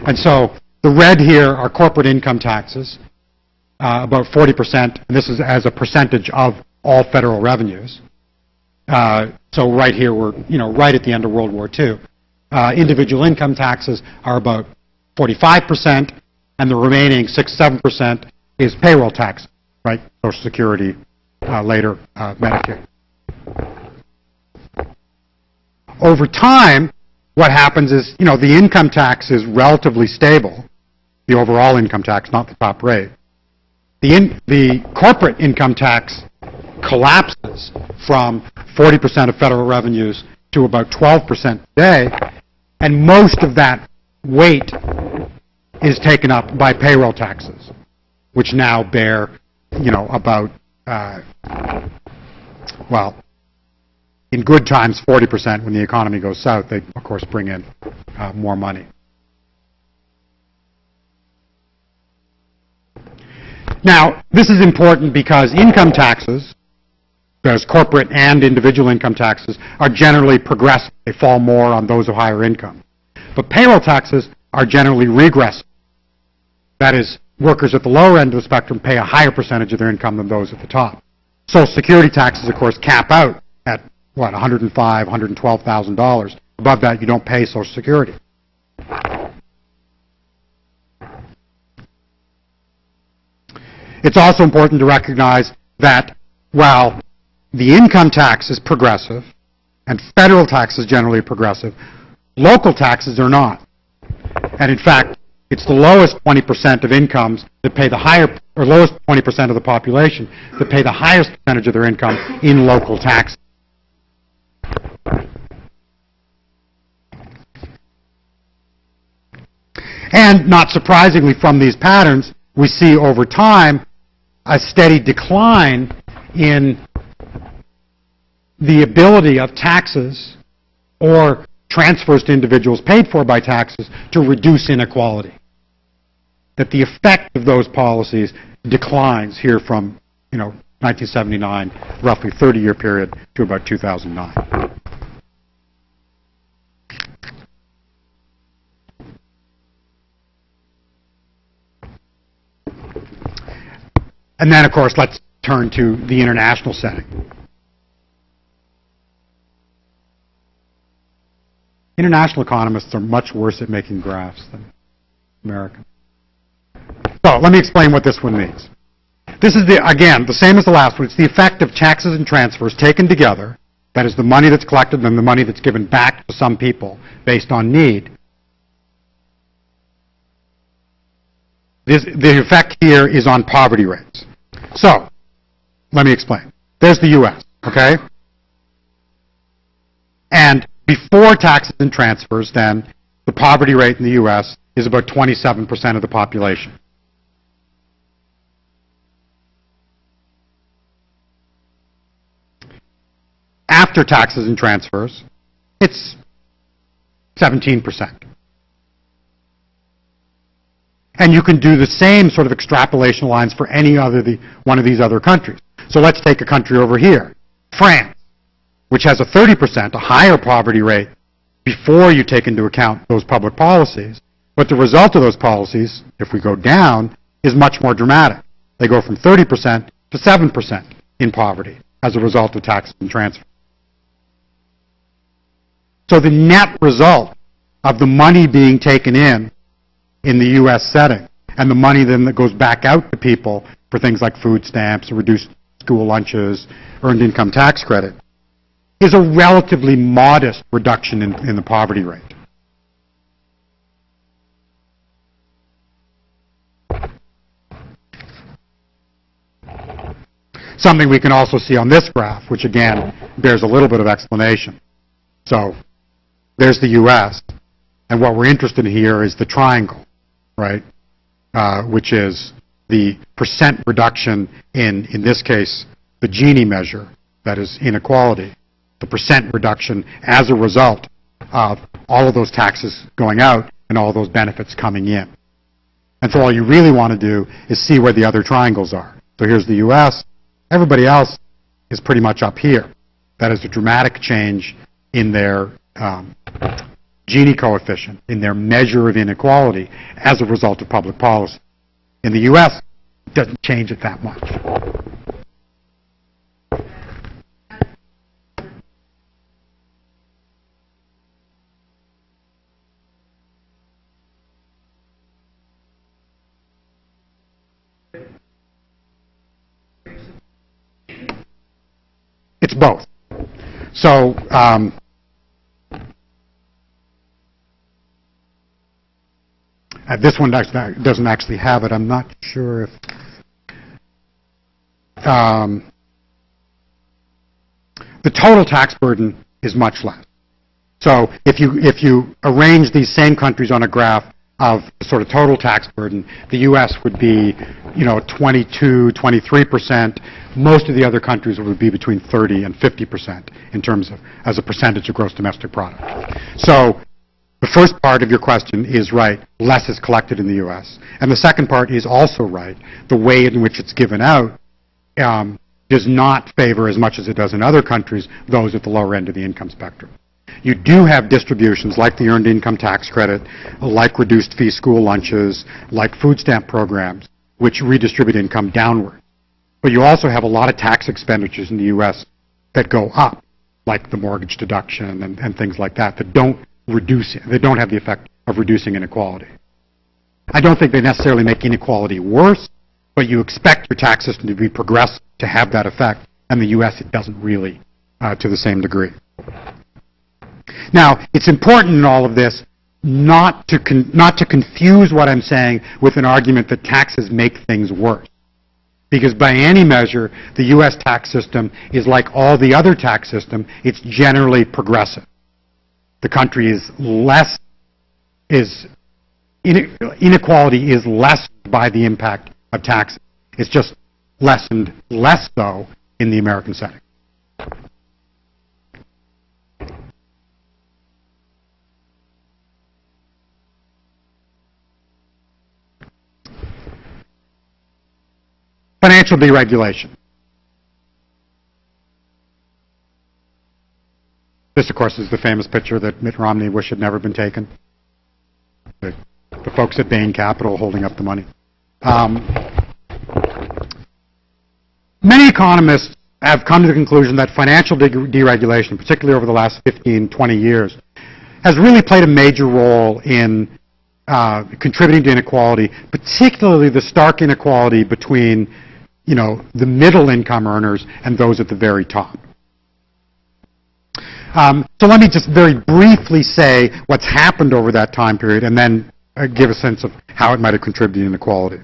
S1: And so the red here are corporate income taxes, about 40%, and this is as a percentage of all federal revenues. So right here, we're right at the end of World War II. Individual income taxes are about 45%, and the remaining 6-7% is payroll tax, right? Social Security, later Medicare. Over time, what happens is, the income tax is relatively stable, the overall income tax, not the top rate. The corporate income tax collapses from 40% of federal revenues to about 12% today, and most of that weight is taken up by payroll taxes, which now bear, about, in good times 40%. When the economy goes south, they, of course, bring in more money. Now, this is important because income taxes, there's corporate and individual income taxes, are generally progressive. They fall more on those of higher income. But payroll taxes are generally regressive. That is, workers at the lower end of the spectrum pay a higher percentage of their income than those at the top. Social Security taxes, of course, cap out at, $105,000, $112,000. Above that, you don't pay Social Security. It's also important to recognize that while the income tax is progressive and federal tax is generally progressive, local taxes are not. And in fact, it's the lowest 20% of incomes that pay the higher, or lowest 20% of the population that pay the highest percentage of their income in local taxes. And not surprisingly from these patterns, we see over time a steady decline in the ability of taxes or transfers to individuals paid for by taxes to reduce inequality. That the effect of those policies declines here from 1979, roughly 30-year period, to about 2009. And then, of course, let's turn to the international setting. International economists are much worse at making graphs than Americans. So let me explain what this one means. This is, again, the same as the last one. It's the effect of taxes and transfers taken together, that is the money that's collected and the money that's given back to some people based on need. The effect here is on poverty rates. So, let me explain. There's the U.S., okay? And before taxes and transfers, then, the poverty rate in the U.S. is about 27% of the population. After taxes and transfers, it's 17%. And you can do the same sort of extrapolation lines for any one of these other countries. So let's take a country over here, France, which has a 30%, a higher poverty rate before you take into account those public policies. But the result of those policies, if we go down, is much more dramatic. They go from 30% to 7% in poverty as a result of taxes and transfers. So the net result of the money being taken in the U.S. setting, and the money then that goes back out to people for things like food stamps, reduced school lunches, earned income tax credit, is a relatively modest reduction in the poverty rate. Something we can also see on this graph, which again bears a little bit of explanation. So there's the U.S., and what we're interested in here is the triangle, right, which is the percent reduction in this case, the Gini measure, that is inequality, the percent reduction as a result of all of those taxes going out and all those benefits coming in. And so all you really want to do is see where the other triangles are. So here's the U.S. Everybody else is pretty much up here. That is a dramatic change in their Gini coefficient, in their measure of inequality as a result of public policy. In the U.S., it doesn't change it that much. both. So this one doesn't actually have it. I'm not sure if the total tax burden is much less. So if you arrange these same countries on a graph of sort of total tax burden, the U.S. would be, 22, 23%. Most of the other countries would be between 30 and 50% in terms of as a percentage of gross domestic product. So the first part of your question is right. Less is collected in the U.S. And the second part is also right. The way in which it's given out does not favor, as much as it does in other countries, those at the lower end of the income spectrum. You do have distributions like the Earned Income Tax Credit, like reduced fee school lunches, like food stamp programs, which redistribute income downward. But you also have a lot of tax expenditures in the U.S. that go up, like the mortgage deduction and things like that, that don't have the effect of reducing inequality. I don't think they necessarily make inequality worse, but you expect your tax system to be progressive to have that effect, and the U.S. it doesn't really to the same degree. Now, it's important in all of this not to confuse what I'm saying with an argument that taxes make things worse. Because by any measure, the U.S. tax system is like all the other tax system. It's generally progressive. The country inequality is lessened by the impact of taxes. It's just lessened less so in the American setting. Financial deregulation. This, of course, is the famous picture that Mitt Romney wished had never been taken. The folks at Bain Capital holding up the money. Many economists have come to the conclusion that financial deregulation, particularly over the last 15, 20 years, has really played a major role in contributing to inequality, particularly the stark inequality between the middle income earners and those at the very top. So let me just very briefly say what's happened over that time period and then give a sense of how it might have contributed to inequality.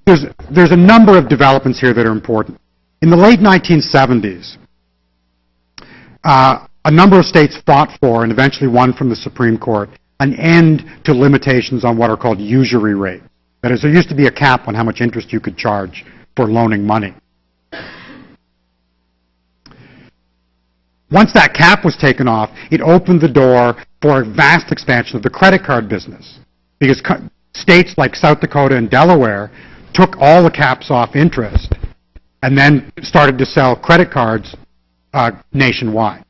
S1: There's a number of developments here that are important. In the late 1970s, a number of states fought for, and eventually won from the Supreme Court, an end to limitations on what are called usury rates. That is, there used to be a cap on how much interest you could charge for loaning money. Once that cap was taken off, it opened the door for a vast expansion of the credit card business, because states like South Dakota and Delaware took all the caps off interest and then started to sell credit cards nationwide.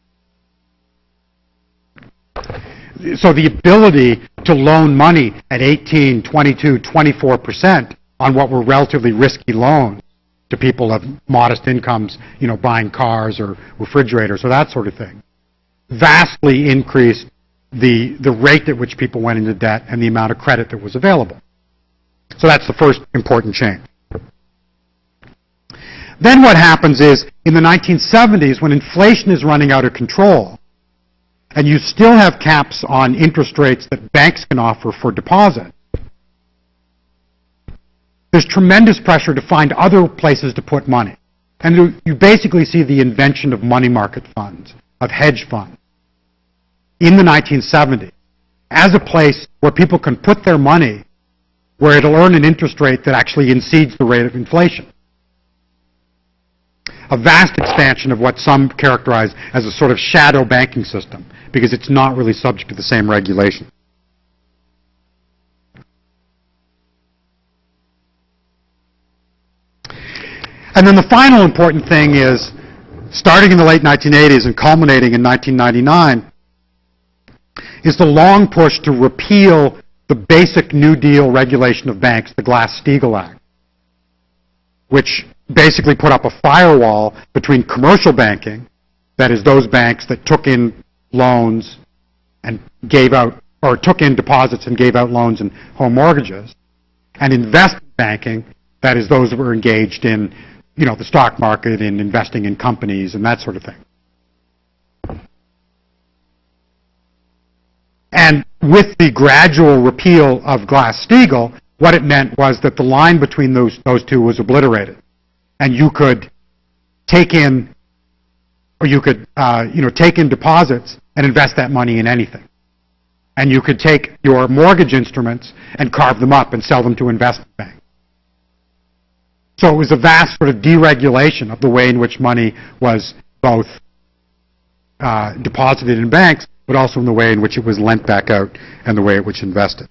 S1: So the ability to loan money at 18, 22, 24% on what were relatively risky loans to people of modest incomes, buying cars or refrigerators or that sort of thing, vastly increased the rate at which people went into debt and the amount of credit that was available. So that's the first important change. Then what happens is, in the 1970s, when inflation is running out of control, and you still have caps on interest rates that banks can offer for deposit, there's tremendous pressure to find other places to put money. And you basically see the invention of money market funds, of hedge funds, in the 1970s, as a place where people can put their money where it'll earn an interest rate that actually exceeds the rate of inflation. A vast expansion of what some characterize as a sort of shadow banking system, because it's not really subject to the same regulation. And then the final important thing is, starting in the late 1980s and culminating in 1999, is the long push to repeal the basic New Deal regulation of banks, the Glass-Steagall Act, which basically put up a firewall between commercial banking, that is those banks that took in loans and gave out, or took in deposits and gave out loans and home mortgages, and investment banking, that is those that were engaged in the stock market and investing in companies and that sort of thing. And with the gradual repeal of Glass-Steagall, what it meant was that the line between those two was obliterated, and you could take in, or you could take in deposits and invest that money in anything. And you could take your mortgage instruments and carve them up and sell them to investment banks. So it was a vast sort of deregulation of the way in which money was both deposited in banks, but also in the way in which it was lent back out and the way in which invested.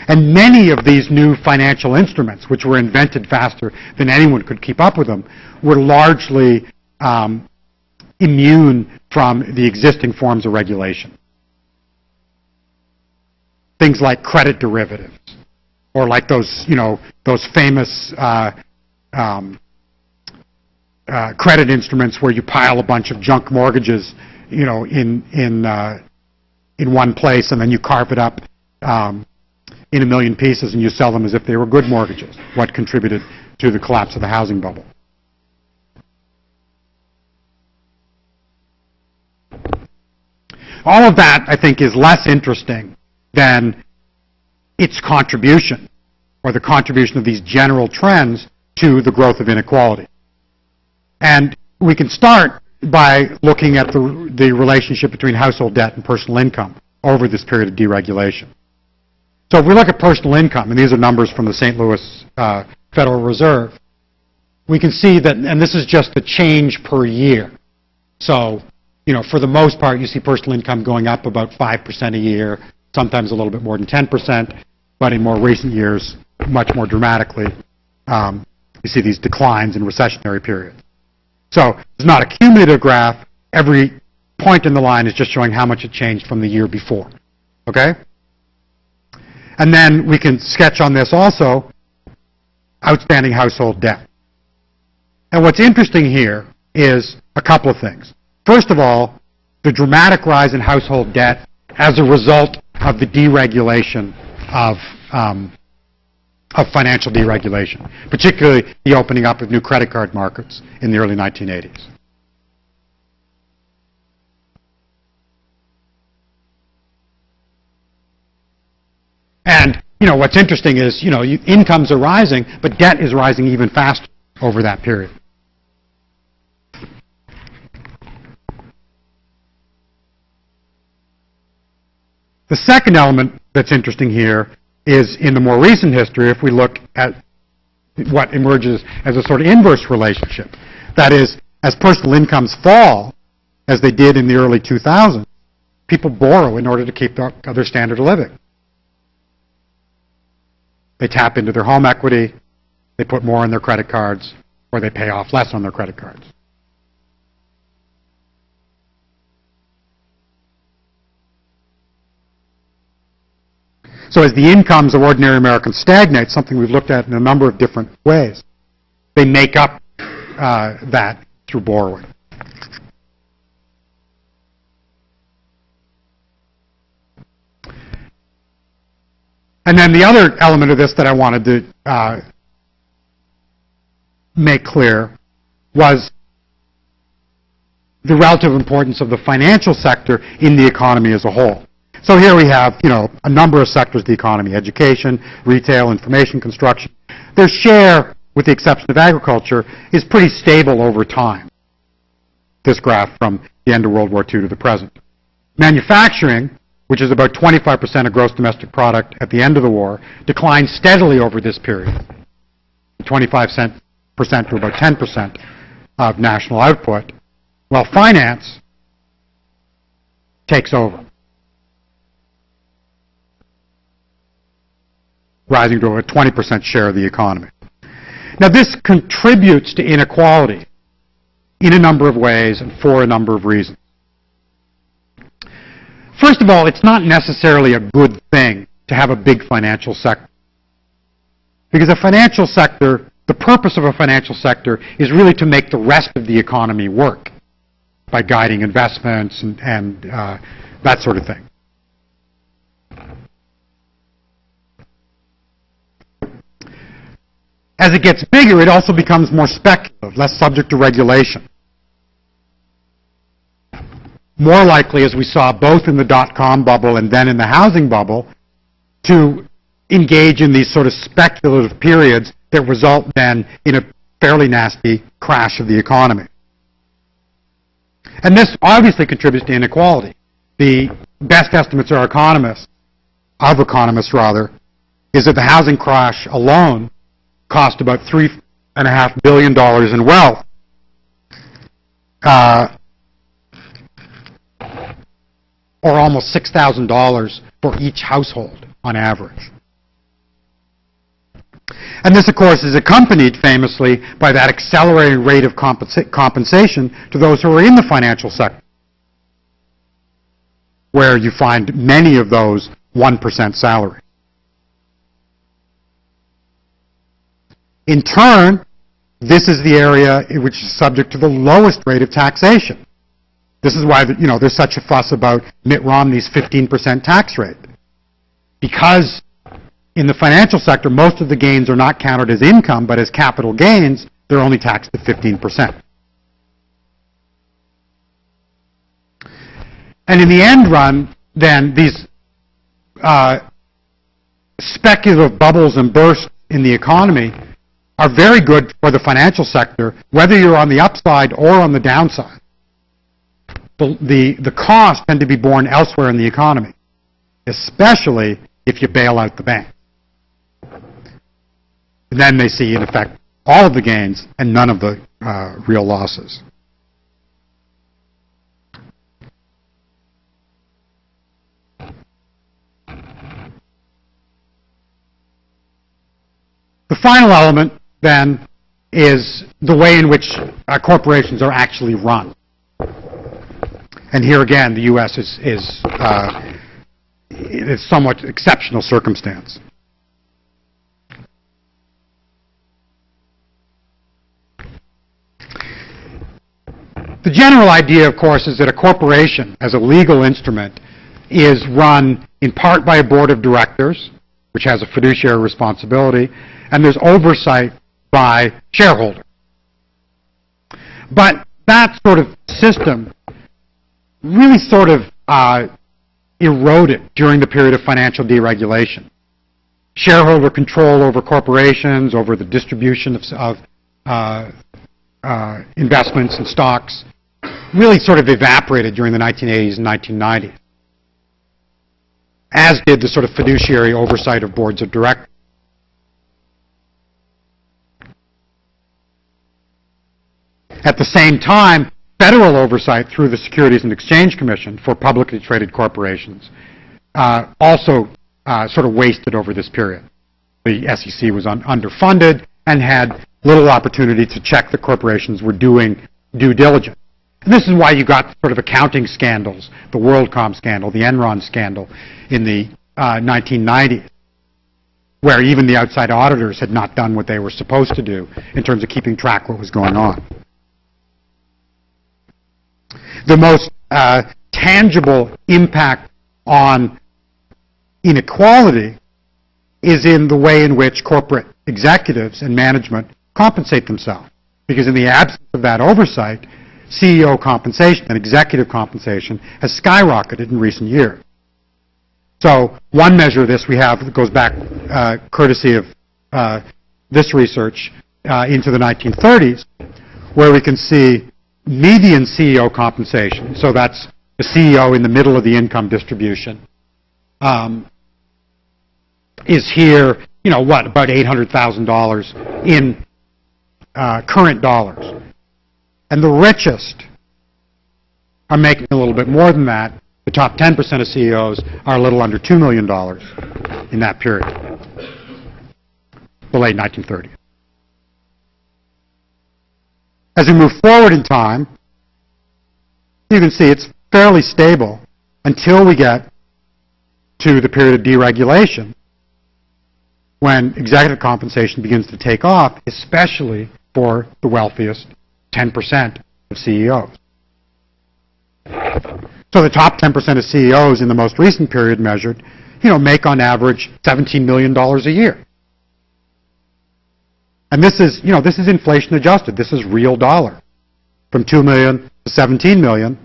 S1: And many of these new financial instruments, which were invented faster than anyone could keep up with them, were largely immune from the existing forms of regulation. Things like credit derivatives, or like those famous credit instruments where you pile a bunch of junk mortgages, in one place, and then you carve it up in a million pieces and you sell them as if they were good mortgages, what contributed to the collapse of the housing bubble. All of that, I think, is less interesting than its contribution, or the contribution of these general trends to the growth of inequality. And we can start by looking at the relationship between household debt and personal income over this period of deregulation. So if we look at personal income, and these are numbers from the St. Louis Federal Reserve, we can see that, and this is just the change per year. So, for the most part, you see personal income going up about 5% a year, sometimes a little bit more than 10%, but in more recent years, much more dramatically, you see these declines in recessionary periods. So it's not a cumulative graph. Every point in the line is just showing how much it changed from the year before. Okay? And then we can sketch on this also outstanding household debt. And what's interesting here is a couple of things. First of all, the dramatic rise in household debt as a result of the deregulation of financial deregulation, particularly the opening up of new credit card markets in the early 1980s. And, what's interesting is, incomes are rising, but debt is rising even faster over that period. The second element that's interesting here is in the more recent history, if we look at what emerges as a sort of inverse relationship. That is, as personal incomes fall, as they did in the early 2000s, people borrow in order to keep their standard of living. They tap into their home equity, they put more on their credit cards, or they pay off less on their credit cards. So as the incomes of ordinary Americans stagnate, something we've looked at in a number of different ways, they make up that through borrowing. And then the other element of this that I wanted to make clear was the relative importance of the financial sector in the economy as a whole. So here we have, a number of sectors of the economy: education, retail, information, construction. Their share, with the exception of agriculture, is pretty stable over time. This graph from the end of World War II to the present. Manufacturing, which is about 25% of gross domestic product at the end of the war, declined steadily over this period, 25% to about 10% of national output, while finance takes over, rising to a 20% share of the economy. Now, this contributes to inequality in a number of ways and for a number of reasons. First of all, it's not necessarily a good thing to have a big financial sector. Because a financial sector, the purpose of a financial sector is really to make the rest of the economy work by guiding investments and that sort of thing. As it gets bigger, it also becomes more speculative, less subject to regulation. More likely, as we saw both in the dot-com bubble and then in the housing bubble, to engage in these sort of speculative periods that result then in a fairly nasty crash of the economy. And this obviously contributes to inequality. The best estimates of economists, is that the housing crash alone cost about $3.5 billion in wealth. Or almost $6,000 for each household on average. And this, of course, is accompanied famously by that accelerating rate of compensation to those who are in the financial sector, where you find many of those 1% salary. In turn, this is the area which is subject to the lowest rate of taxation. This is why there's such a fuss about Mitt Romney's 15% tax rate. Because in the financial sector, most of the gains are not counted as income, but as capital gains, they're only taxed at 15%. And in the end run, then, these speculative bubbles and bursts in the economy are very good for the financial sector, whether you're on the upside or on the downside. The costs tend to be borne elsewhere in the economy, especially if you bail out the bank. And then they see, in effect, all of the gains and none of the real losses. The final element, then, is the way in which corporations are actually run. And here again, the U.S. is somewhat exceptional circumstance. The general idea, of course, is that a corporation, as a legal instrument, is run in part by a board of directors, which has a fiduciary responsibility, and there's oversight by shareholders. But that sort of system really sort of eroded during the period of financial deregulation. Shareholder control over corporations, over the distribution of investments and stocks, really sort of evaporated during the 1980s and 1990s, as did the sort of fiduciary oversight of boards of directors. At the same time, federal oversight through the Securities and Exchange Commission for publicly traded corporations also sort of wasted over this period. The SEC was underfunded and had little opportunity to check the corporations were doing due diligence. And this is why you got sort of accounting scandals, the WorldCom scandal, the Enron scandal in the 1990s, where even the outside auditors had not done what they were supposed to do in terms of keeping track of what was going on. The most tangible impact on inequality is in the way in which corporate executives and management compensate themselves. Because in the absence of that oversight, CEO compensation and executive compensation has skyrocketed in recent years. So one measure of this we have that goes back, courtesy of this research, into the 1930s, where we can see median CEO compensation, so that's the CEO in the middle of the income distribution, is here, about $800,000 in current dollars. And the richest are making a little bit more than that. The top 10% of CEOs are a little under $2 million in that period, the late 1930s. As we move forward in time, you can see it's fairly stable until we get to the period of deregulation, when executive compensation begins to take off, especially for the wealthiest 10% of CEOs. So the top 10% of CEOs in the most recent period measured, make on average $17 million a year. And this is, this is inflation adjusted. This is real dollar. From 2 million to 17 million,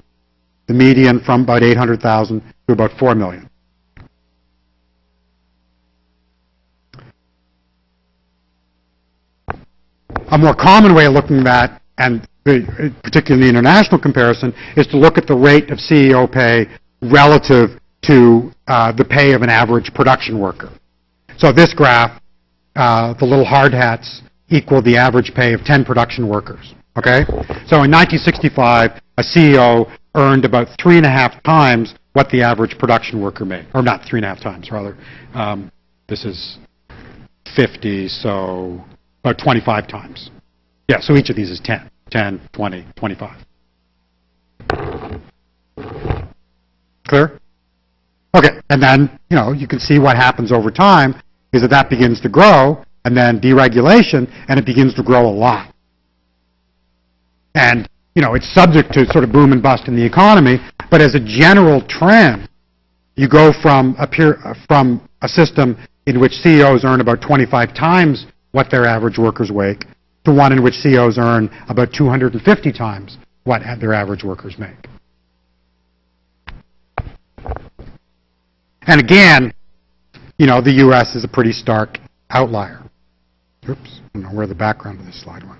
S1: the median from about 800,000 to about 4 million. A more common way of looking at that, and particularly in the international comparison, is to look at the rate of CEO pay relative to the pay of an average production worker. So this graph, the little hard hats equal the average pay of 10 production workers. Okay? So in 1965, a CEO earned about 3.5 times what the average production worker made. Or not 3.5 times, rather. This is 50, so about 25 times. Yeah, so each of these is 10, 20, 25. Clear? Okay, and then, you can see what happens over time is that begins to grow, and then deregulation, and it begins to grow a lot. And, it's subject to sort of boom and bust in the economy, but as a general trend, you go from a system in which CEOs earn about 25 times what their average workers make to one in which CEOs earn about 250 times what their average workers make. And again, the U.S. is a pretty stark outlier. Oops, I don't know where the background of this slide went.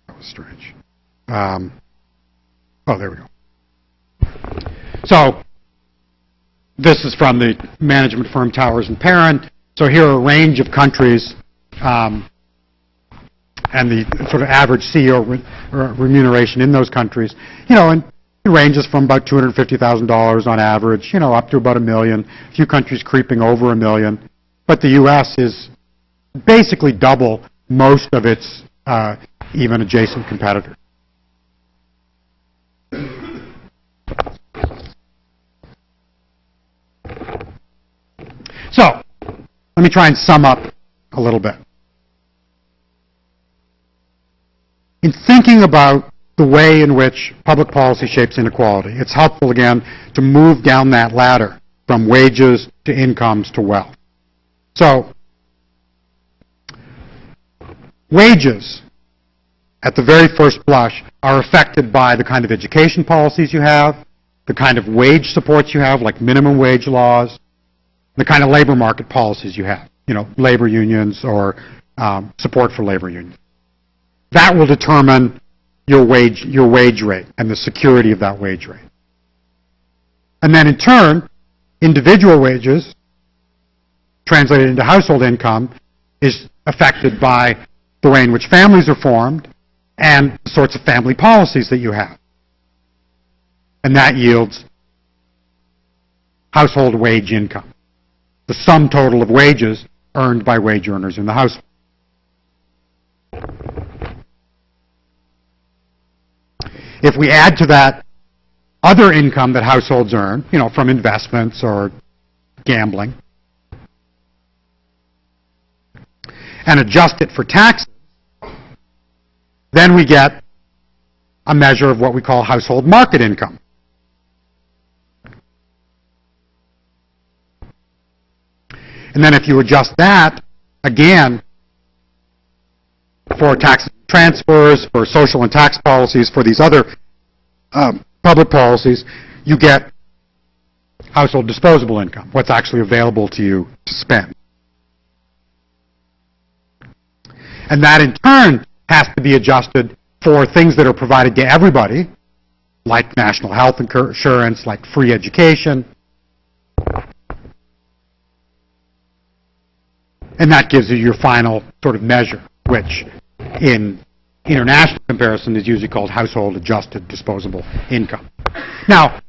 S1: That was strange. Oh, there we go. So, this is from the management firm Towers and Perrin. So here are a range of countries and the sort of average CEO remuneration in those countries. And it ranges from about $250,000 on average, up to about $1 million. A few countries creeping over $1 million. But the U.S. is basically double most of its even adjacent competitors. So, let me try and sum up a little bit. In thinking about the way in which public policy shapes inequality, it's helpful, again, to move down that ladder from wages to incomes to wealth. So, wages, at the very first blush, are affected by the kind of education policies you have, the kind of wage supports you have, like minimum wage laws, the kind of labor market policies you have, labor unions or support for labor unions. That will determine your wage rate and the security of that wage rate. And then in turn, individual wages, translated into household income, is affected by the way in which families are formed and the sorts of family policies that you have. And that yields household wage income, the sum total of wages earned by wage earners in the household. If we add to that other income that households earn, from investments or gambling, and adjust it for taxes, then we get a measure of what we call household market income. And then if you adjust that, again, for tax transfers, for social and tax policies, for these other public policies, you get household disposable income, what's actually available to you to spend. And that in turn has to be adjusted for things that are provided to everybody, like national health insurance, like free education. And that gives you your final sort of measure, which in international comparison is usually called household adjusted disposable income. Now,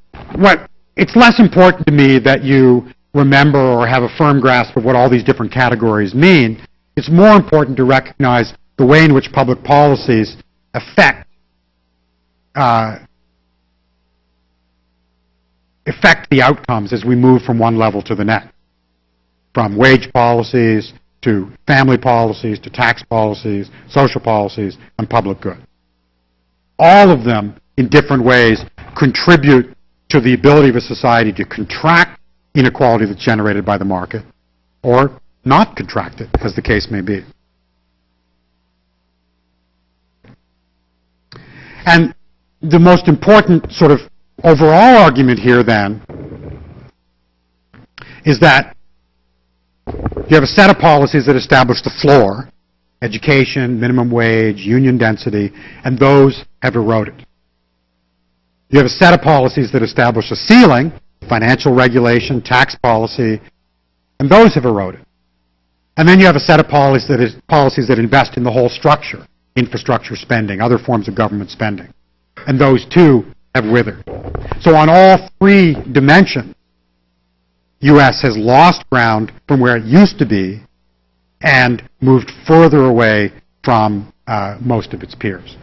S1: it's less important to me that you remember or have a firm grasp of what all these different categories mean. It's more important to recognize the way in which public policies affect the outcomes as we move from one level to the next, from wage policies to family policies to tax policies, social policies, and public good. All of them, in different ways, contribute to the ability of a society to contract inequality that's generated by the market, or not contracted, as the case may be. And the most important sort of overall argument here, then, is that you have a set of policies that establish the floor, education, minimum wage, union density, and those have eroded. You have a set of policies that establish a ceiling, financial regulation, tax policy, and those have eroded. And then you have a set of policies that invest in the whole structure, infrastructure spending, other forms of government spending, and those too have withered. So on all three dimensions, U.S. has lost ground from where it used to be and moved further away from most of its peers.